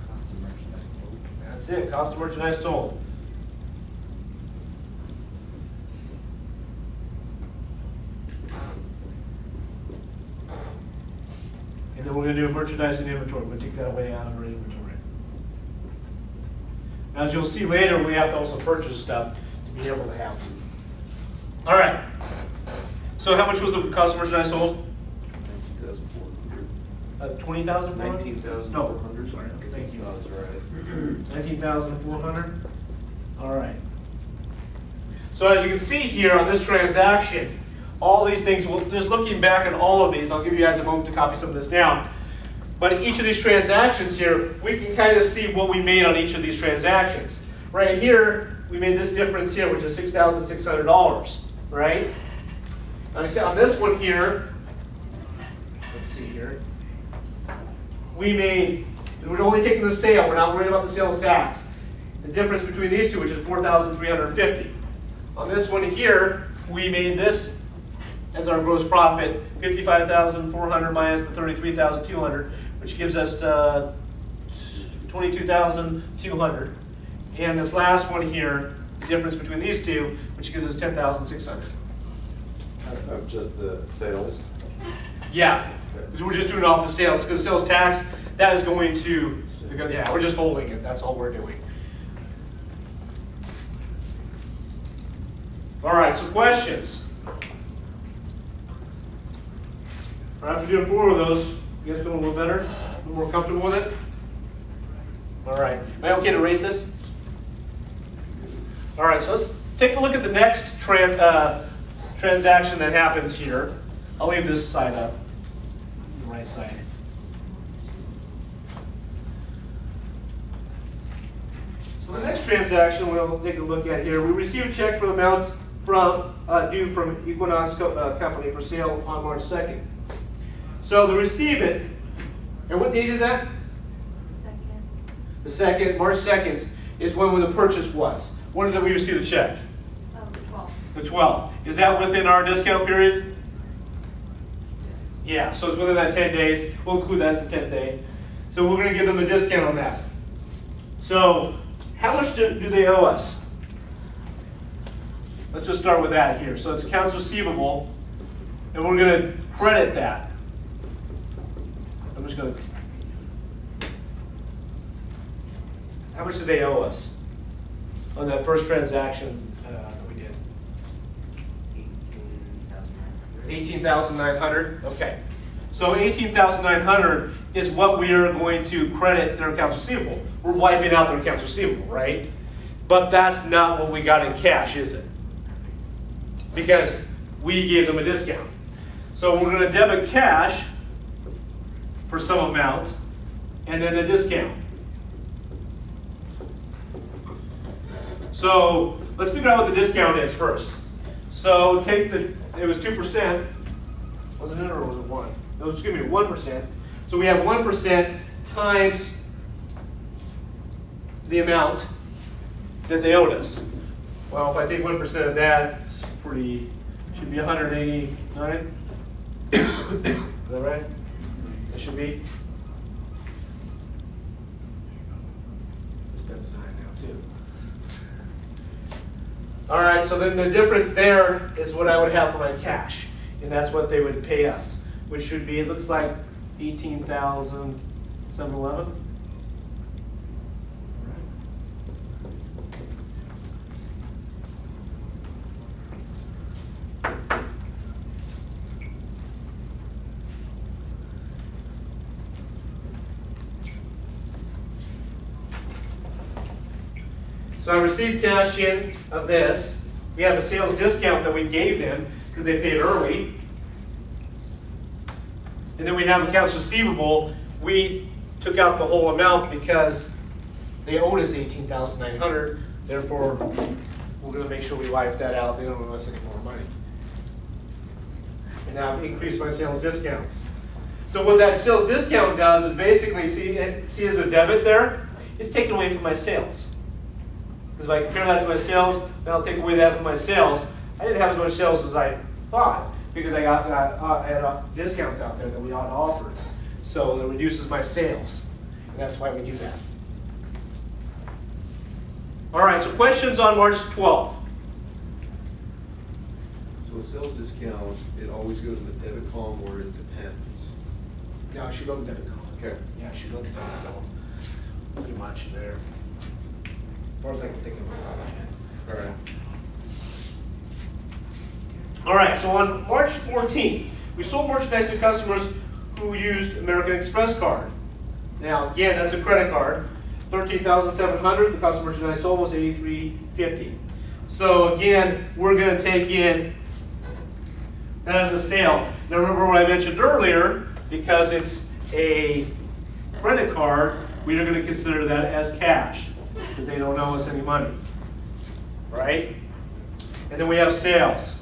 Cost of merchandise sold. That's it, cost of merchandise sold. And then we're going to do merchandise and inventory. We're going to take that away out of our inventory. Now, as you'll see later, we have to also purchase stuff to be able to have them. All right. So how much was the cost of merchandise sold? 20,000? 19,400. No, sorry. Thank you. Oh, that's all right. 19,400. All right. So as you can see here on this transaction, all these things, just looking back at all of these, and I'll give you guys a moment to copy some of this down. But in each of these transactions here, we can kind of see what we made on each of these transactions. Right here, we made this difference here, which is $6,600, right? On this one here, let's see here, we're only taking the sale, we're not worried about the sales tax. The difference between these two, which is $4,350. On this one here, we made this as our gross profit, $55,400 minus the $33,200, which gives us $22,200. And this last one here, the difference between these two, which gives us $10,600. Of just the sales? Yeah, because we're just doing it off the sales, because sales tax, that is going to, yeah, we're just holding it, that's all we're doing. All right, so questions? After doing 4 of those, you guys feel a little better? A little more comfortable with it? All right, am I okay to erase this? All right, so let's take a look at the next transaction that happens here. I'll leave this side up, the right side. So the next transaction we'll take a look at here, we receive a check for the amount due from Equinox Company for sale on March 2nd. So to receive it, and what date is that? The 2nd, March 2nd, is when the purchase was. When did we receive the check? The 12th. The 12th. Is that within our discount period? Yeah, so it's within that 10 days. We'll include that as the 10th day. So we're going to give them a discount on that. So how much do they owe us? let's just start with that here. So it's accounts receivable, and we're going to credit that. I'm just going to. How much did they owe us on that first transaction that we did? 18,900. Okay. So 18,900 is what we are going to credit their accounts receivable. We're wiping out their accounts receivable, right? But that's not what we got in cash, is it? Because we gave them a discount. So we're going to debit cash for some amount and then a discount. So let's figure out what the discount is first. So take the, it was 2%, wasn't it, or was it 1? No, excuse me, 1%. So we have 1% times the amount that they owed us. Well, if I take 1% of that, it's pretty, should be 189. Is that right? It should be. This pen's 9 now too. All right, so then the difference there is what I would have for my cash, and that's what they would pay us, which should be, it looks like 18,711. So I received cash in of this. We have a sales discount that we gave them because they paid early. And then we have accounts receivable. We took out the whole amount because they owed us $18,900. Therefore, we're going to make sure we wipe that out. They don't owe us any more money. And now I've increased my sales discounts. So what that sales discount does is basically, see as a debit there, it's taken away from my sales. Because if I compare that to my sales, then I'll take away that from my sales. I didn't have as much sales as I thought because I had discounts out there that we ought to offer. So it reduces my sales. And that's why we do that. All right, so questions on March 12th. So a sales discount, it always goes in the debit column or it depends? No, it should go to debit column. Okay. Yeah, it should go to debit column. Pretty much there. As far as I can think of it. All right. All right, so on March 14th, we sold merchandise to customers who used American Express card. Now, again, that's a credit card. $13,700. The cost of merchandise sold was $83.50. So again, we're going to take in that as a sale. Now remember what I mentioned earlier, because it's a credit card, we are going to consider that as cash because they don't owe us any money, right? And then we have sales.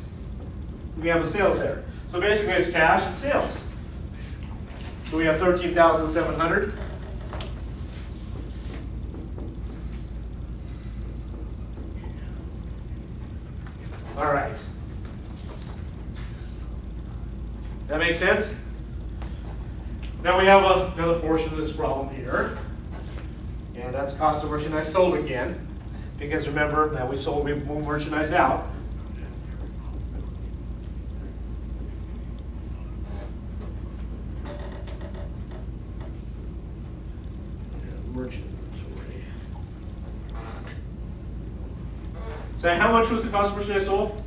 We have the sales there. So basically it's cash and sales. So we have $13,700. All right. That makes sense? Now we have another portion of this problem here. And that's cost of merchandise sold again. Because remember, now we moved merchandise out. So how much was the cost of merchandise sold?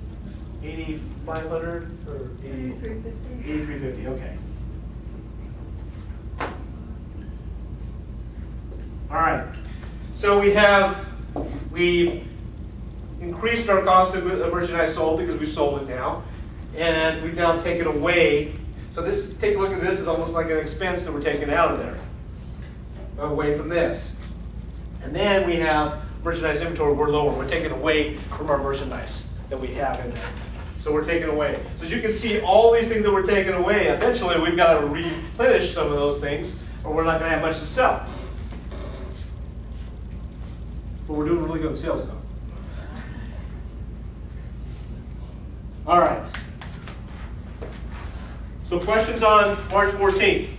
8,500 or 83.50. Okay. All right. So we've increased our cost of merchandise sold because we sold it now, and we've now taken away. So this, take a look at this, is almost like an expense that we're taking out of there, away from this. And then we have merchandise inventory, we're lower. We're taking away from our merchandise that we have in there. So we're taking away. So as you can see, all these things that we're taking away, eventually we've got to replenish some of those things, or we're not going to have much to sell. But we're doing really good sales though. All right. So questions on March 14th.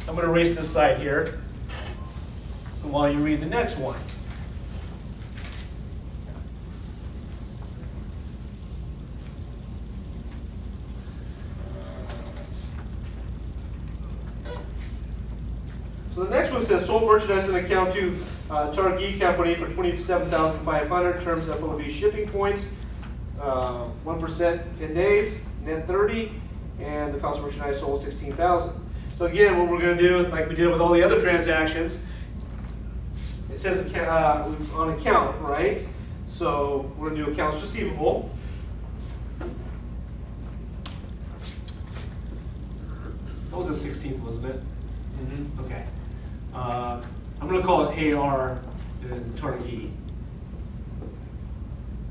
I'm going to erase this side here while you read the next one. So the next one says sold merchandise in account to Targhee Company for $27,500. Terms FOB shipping points, 1% 10 days, net 30, and the cost of merchandise sold $16,000. So again, what we're going to do, like we did with all the other transactions, it says on account, right? So we're going to do accounts receivable. That was the 16th, wasn't it? Mm-hmm. Okay. I'm going to call it AR in Targhee. Is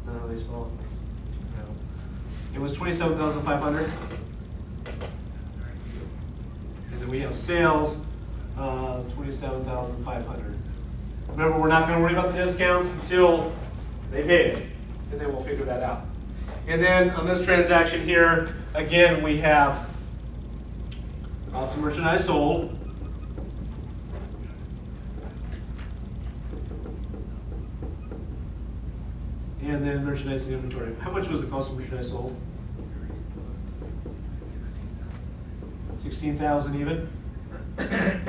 that how they spell it? No. It was $27,500. And then we have sales, $27,500. Remember, we're not going to worry about the discounts until they pay it, and then we'll figure that out. And then on this transaction here, again, we have cost of merchandise sold. And then merchandise and inventory. How much was the cost of merchandise sold? 16,000 even? Okay.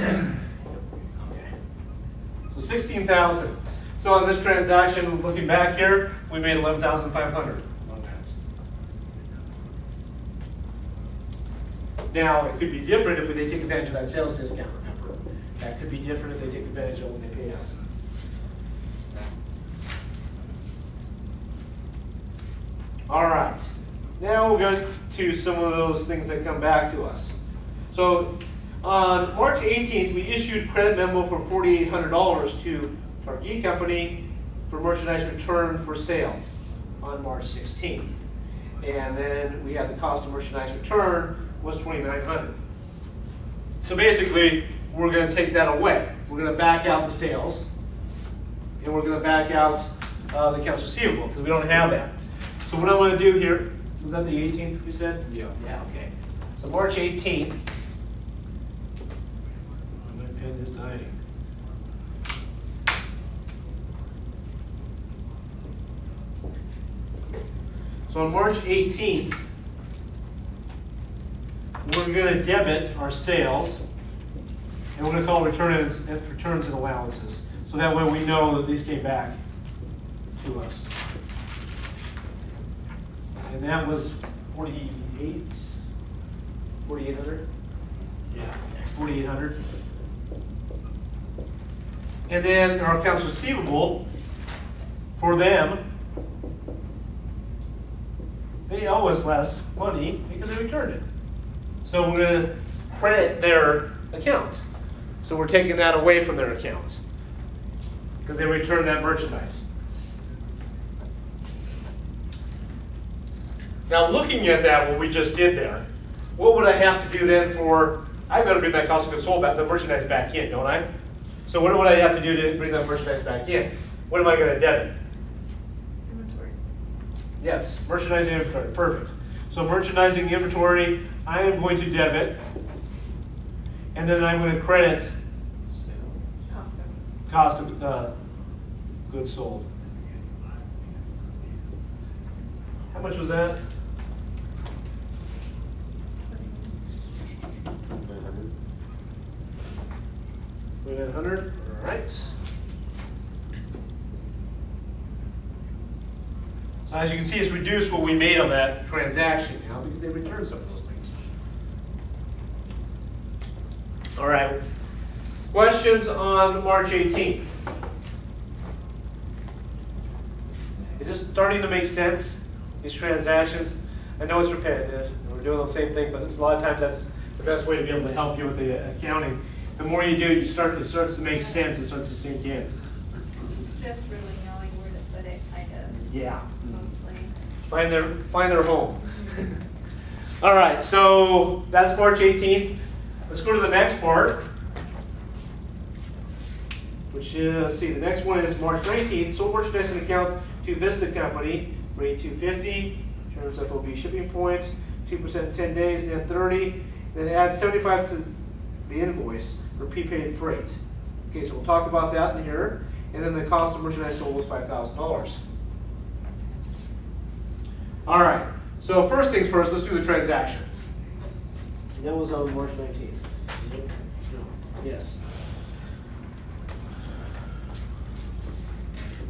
So 16,000. So on this transaction, looking back here, we made 11,500 on that. Now, it could be different if they take advantage of that sales discount, remember. That could be different if they take advantage of when they pay us. All right. Now we'll go to some of those things that come back to us. So on March 18th, we issued credit memo for $4,800 to Targhee Company for merchandise returned for sale on March 16th. And then we had the cost of merchandise return was $2,900. So basically, we're going to take that away. We're going to back out the sales, and we're going to back out the accounts receivable because we don't have that. So what I want to do here, was that the 18th you said? Yeah. Yeah, okay. So March 18th, my pen is dying. So on March 18th, we're going to debit our sales, and we're going to call returns and allowances. So that way we know that these came back to us. And that was 4,800? Yeah, 4,800. And then our accounts receivable, for them, they owe us less money because they returned it. So we're going to credit their account. So we're taking that away from their account because they returned that merchandise. Now looking at that, what we just did there, what would I have to do then for, I've got to bring that cost of goods sold back, the merchandise back in, don't I? So what would I have to do to bring that merchandise back in? What am I going to debit? Inventory. Yes, merchandising inventory, perfect. So merchandising inventory, I am going to debit, and then I'm going to credit cost of goods sold. How much was that? 2,900. All right. So as you can see, it's reduced what we made on that transaction now because they returned some of those things. All right. Questions on March 18th? Is this starting to make sense, these transactions? I know it's repetitive, and we're doing the same thing, but a lot of times that's the best way to be able to help you with the accounting. The more you do, it starts to make sense, it starts to sink in. It's just really knowing where to put it, kind of. Yeah. Mostly. Find their home. All right, so that's March 18th. Let's go to the next part, which let's see, the next one is March 19th. Sold merchandise in account to Vista Company for $8,250. Terms FOB shipping points, 2% 10 days, net 30. Then add 75 to the invoice for prepaid freight. Okay, so we'll talk about that in here. And then the cost of merchandise sold was $5,000. All right, so first things first, let's do the transaction. And that was on March 19th. No. Yes.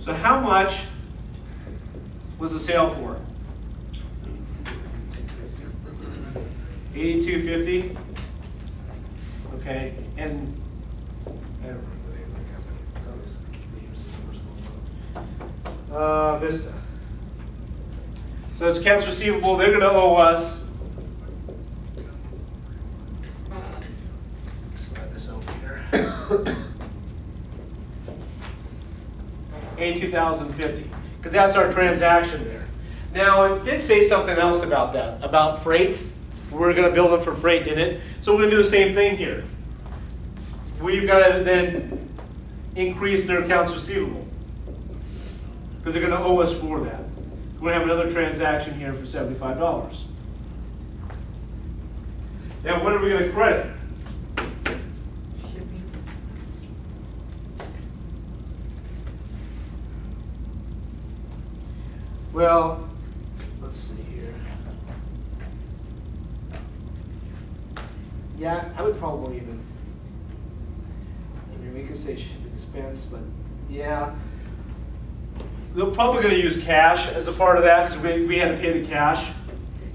So how much was the sale for? $82.50. Okay, and I don't remember the name of the company. Vista. So it's accounts receivable. They're going to owe us. Slide this over here. $82,050, because that's our transaction there. Now it did say something else about that, about freight. We're going to bill them for freight, didn't it? So we're going to do the same thing here. We've got to then increase their accounts receivable, because they're going to owe us for that. We're going to have another transaction here for $75. Now what are we going to credit? Well, let's see here. Yeah, I would probably even, I mean, we could say shipping expense, but yeah. They're probably going to use cash as a part of that, because we had to pay the cash.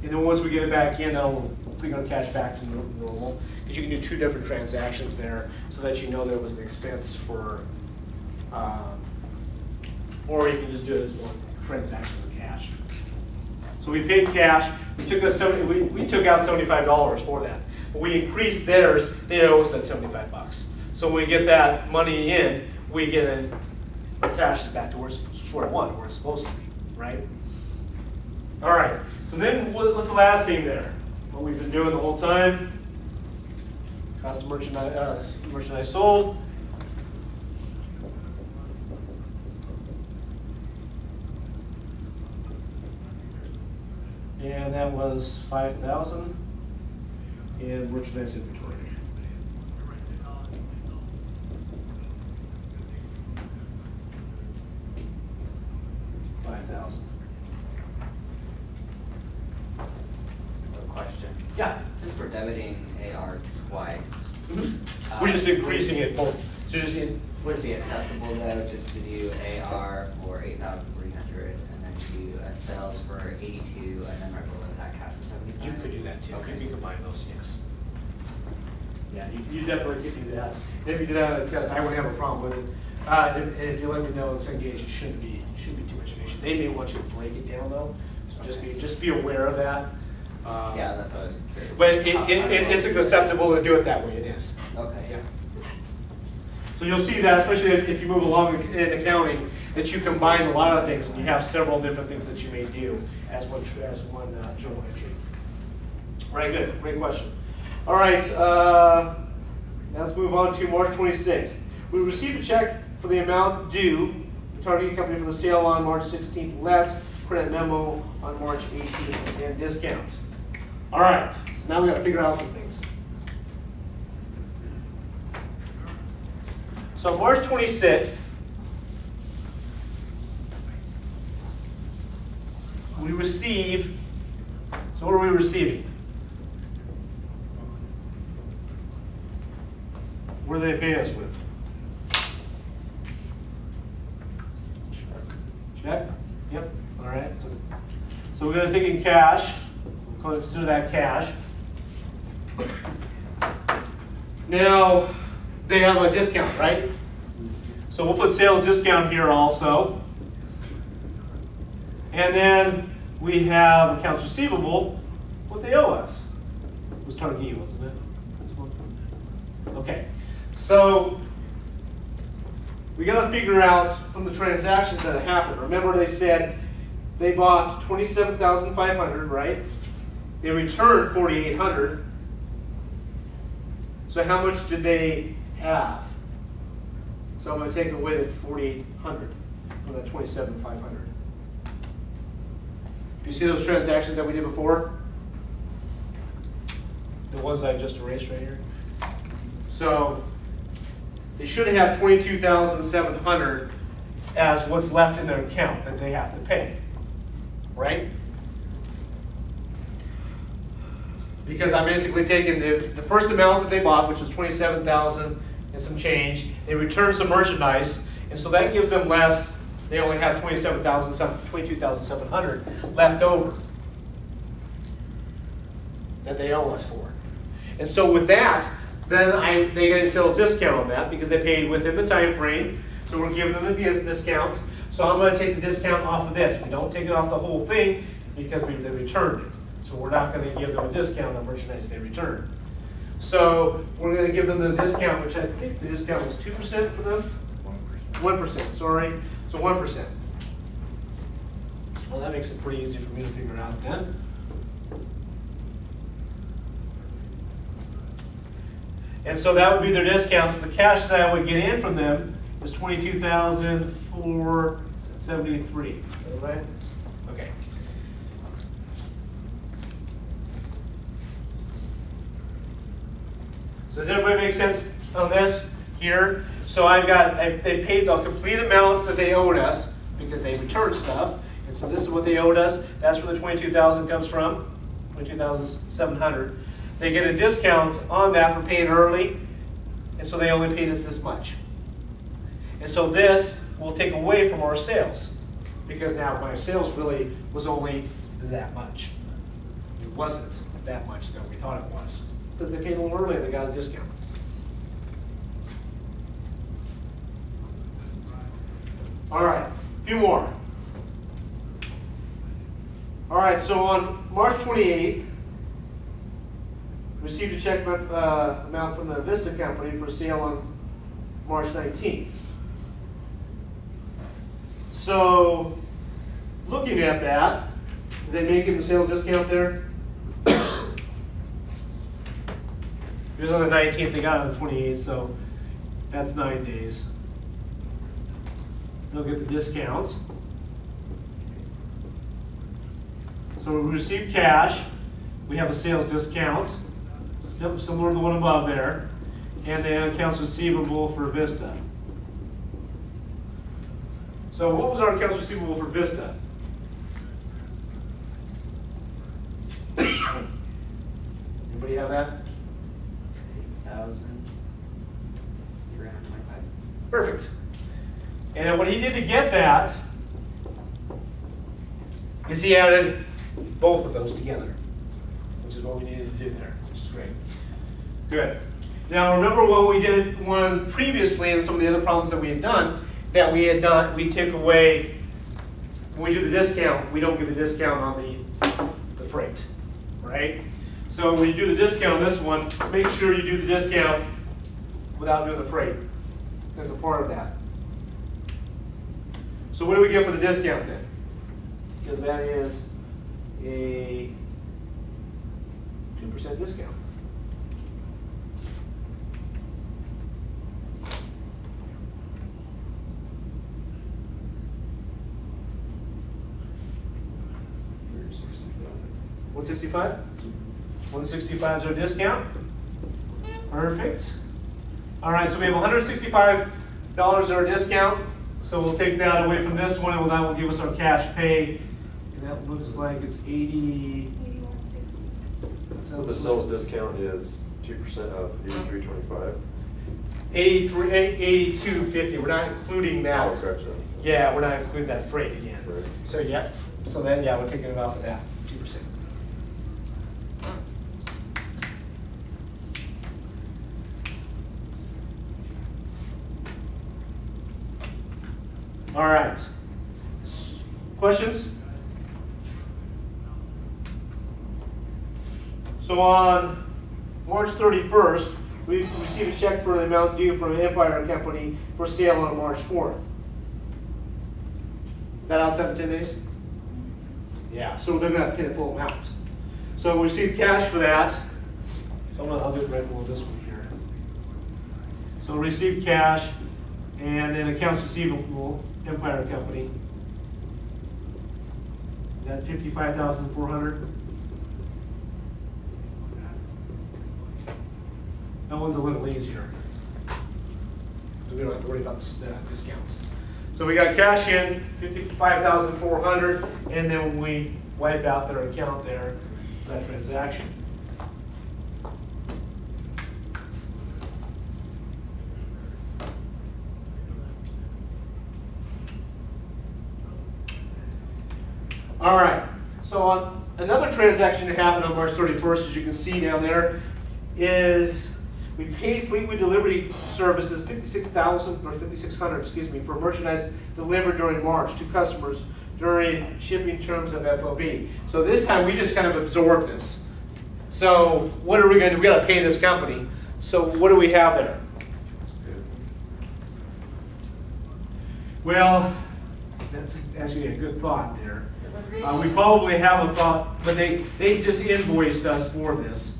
And then once we get it back in, they'll bring our cash back to normal. Because you can do two different transactions there, so that you know there was an expense for, or you can just do it as one transaction of cash. So we paid cash. We took we took out $75 for that. But we increased theirs. They owe us that $75. So when we get that money in, we get it cash back to where it's supposed to be, right? All right. So then, what's the last thing there? What we've been doing the whole time? Cost of merchandise sold. And that was 5,000 in merchandise inventory. Question. Yeah. Since we're debiting AR twice, We're just increasing it both. So just in, would it be acceptable though just to do AR for 8,300 and then do a sales for 82 and then right below that cash for 75? you could do that too. Okay. You can combine those, yes. Yeah, you definitely could do that. And if you did that on a test, I wouldn't have a problem with it. And if you let me know in Cengage, it shouldn't be too much of an issue. They may want you to break it down though, so just be aware of that. Yeah, that's what I was curious. But it's acceptable to do it that way. It is. Okay. Yeah. So you'll see that, especially if you move along in accounting, that you combine a lot of things and you have several different things that you may do as one journal entry. Right, good, great question. All right, now let's move on to March 26th. We received a check for the amount due to Target Company for the sale on March 16th, less credit memo on March 18th, and discount. All right, so now we got to figure out some things. So March 26th, we receive, so what are we receiving? What do they pay us with? Check? Yep, all right. So we're going to take in cash. We'll consider that cash. Now, they have a discount, right? So we'll put sales discount here also. And then we have accounts receivable, what they owe us. It was Target, wasn't it? Okay. So we got to figure out from the transactions that have happened. Remember they said they bought $27,500, right? They returned $4,800. So how much did they have? So I'm going to take away the $4,800 from that $27,500. You see those transactions that we did before? The ones I just erased right here. So they should have $22,700 as what's left in their account that they have to pay, right? Because I'm basically taking the first amount that they bought, which was $27,000 and some change. They returned some merchandise, and so that gives them less they only have 22,700 left over that they owe us for. And so with that, then they get a sales discount on that because they paid within the time frame. So we're giving them the discount. So I'm going to take the discount off of this. We don't take it off the whole thing because they returned it. So we're not going to give them a discount on merchandise they returned. So we're going to give them the discount, which I think the discount was 2% for them? 1%, sorry. So 1%. Well, that makes it pretty easy for me to figure out then. And so that would be their discounts. The cash that I would get in from them is $22,473. Is that right? Okay. So does everybody make sense on this here? So they paid the complete amount that they owed us because they returned stuff. And so this is what they owed us. That's where the $22,000 comes from, $22,700. They get a discount on that for paying early, and so they only paid us this much. And so this will take away from our sales, because now my sales really was only that much. It wasn't that much that we thought it was, because they paid a little early and they got a discount. All right, a few more. All right, so on March 28th, received a check amount from the Vista Company for sale on March 19th. So, looking at that, are they making the sales discount there? It was on the 19th, they got it on the 28th, so that's 9 days. They'll get the discounts. So we received cash, we have a sales discount, similar to the one above there, and then accounts receivable for Vista. So what was our accounts receivable for Vista? Anybody have that? 8,325. Perfect. And then what he did to get that is he added both of those together, which is what we needed to do there, which is great. Good. Now remember what we did one previously and some of the other problems that we had done, that we took away, when we do the discount, we don't give the discount on the freight, right? So when you do the discount on this one, make sure you do the discount without doing the freight as a part of that. So what do we get for the discount then? Because that is a 2% discount. $165? 165 is our discount. Perfect. All right, so we have $165 our discount. So we'll take that away from this one, and that will give us our cash pay. And that looks like it's 80. 8160. So the sales discount is 2% of 83.25. 82.50. We're not including that. Oh, gotcha. Yeah, we're not including that freight again. Right. So yeah. So then yeah, we're taking it off of that 2%. All right. Questions? So on March 31st, we received a check for the amount due from Empire Company for sale on March 4th. Is that out 7 to 10 days? Yeah, so they're going to have to pay the full amount. So we received cash for that. So I'll do it right below this one here. So we received cash, and then accounts receivable, Empire Company. That $55,400. That one's a little easier. We don't have to worry about the discounts. So we got cash in, $55,400, and then we wipe out their account there for that transaction. All right, so on another transaction that happened on March 31st, as you can see down there, is we paid Fleetwood Delivery Services $56,600, excuse me, for merchandise delivered during March to customers during shipping terms of FOB. So this time we just kind of absorbed this. So what are we going to do? We got to pay this company. So what do we have there? Well, that's actually a good thought there. We probably have a thought, but they just invoiced us for this.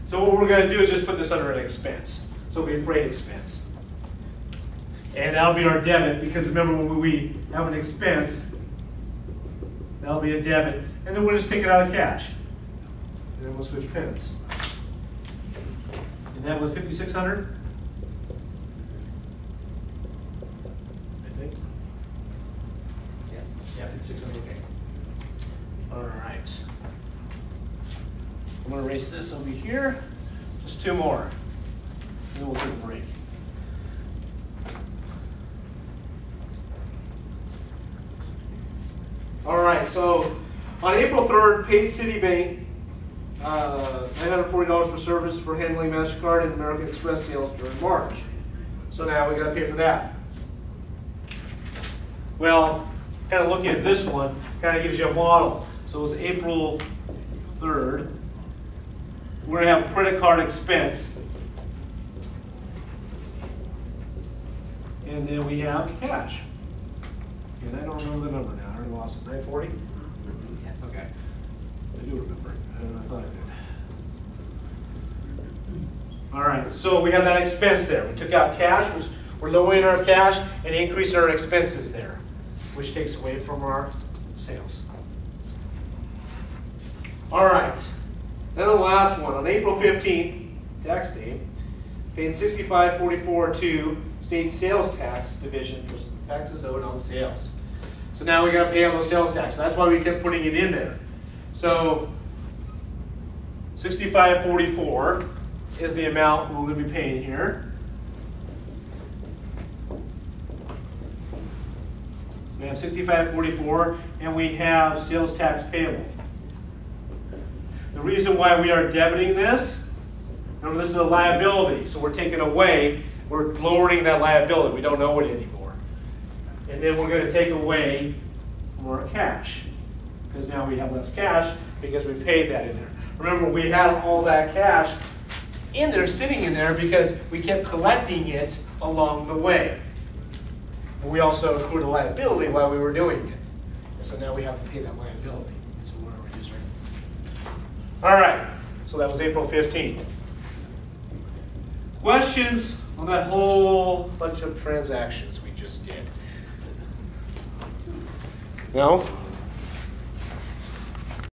So what we're going to do is just put this under an expense. So it'll be a freight expense. And that'll be our debit, because remember when we have an expense, that'll be a debit. And then we'll just take it out of cash. And then we'll switch pins. And that was $5,600? I think. Yes. Yeah, 5,600, okay. All right. I'm going to erase this over here. Just two more. Then we'll take a break. All right, so on April 3rd, paid Citibank $940 for service for handling MasterCard and American Express sales during March. So now we got to pay for that. Well, kind of looking at this one, kind of gives you a model. So it was April 3rd. We're going to have credit card expense. And then we have cash. And I don't remember the number now. I already lost it. 940? Yes. Okay. I do remember. I thought I did. All right. So we have that expense there. We took out cash. We're lowering our cash and increasing our expenses there, which takes away from our sales. All right. Then the last one, on April 15th, tax day, paying $65.44 to State Sales Tax Division for taxes owed on sales. So now we got to pay on those sales tax. That's why we kept putting it in there. So $65.44 is the amount we're going to be paying here. We have $65.44, and we have sales tax payable. The reason why we are debiting this, remember this is a liability, so we're taking away, we're lowering that liability. We don't owe it anymore. And then we're going to take away more cash, because now we have less cash because we paid that in there. Remember, we had all that cash in there, sitting in there, because we kept collecting it along the way. And we also accrued a liability while we were doing it. And so now we have to pay that liability. So we're going to reduce our... All right, so that was April 15th. Questions on that whole bunch of transactions we just did? No?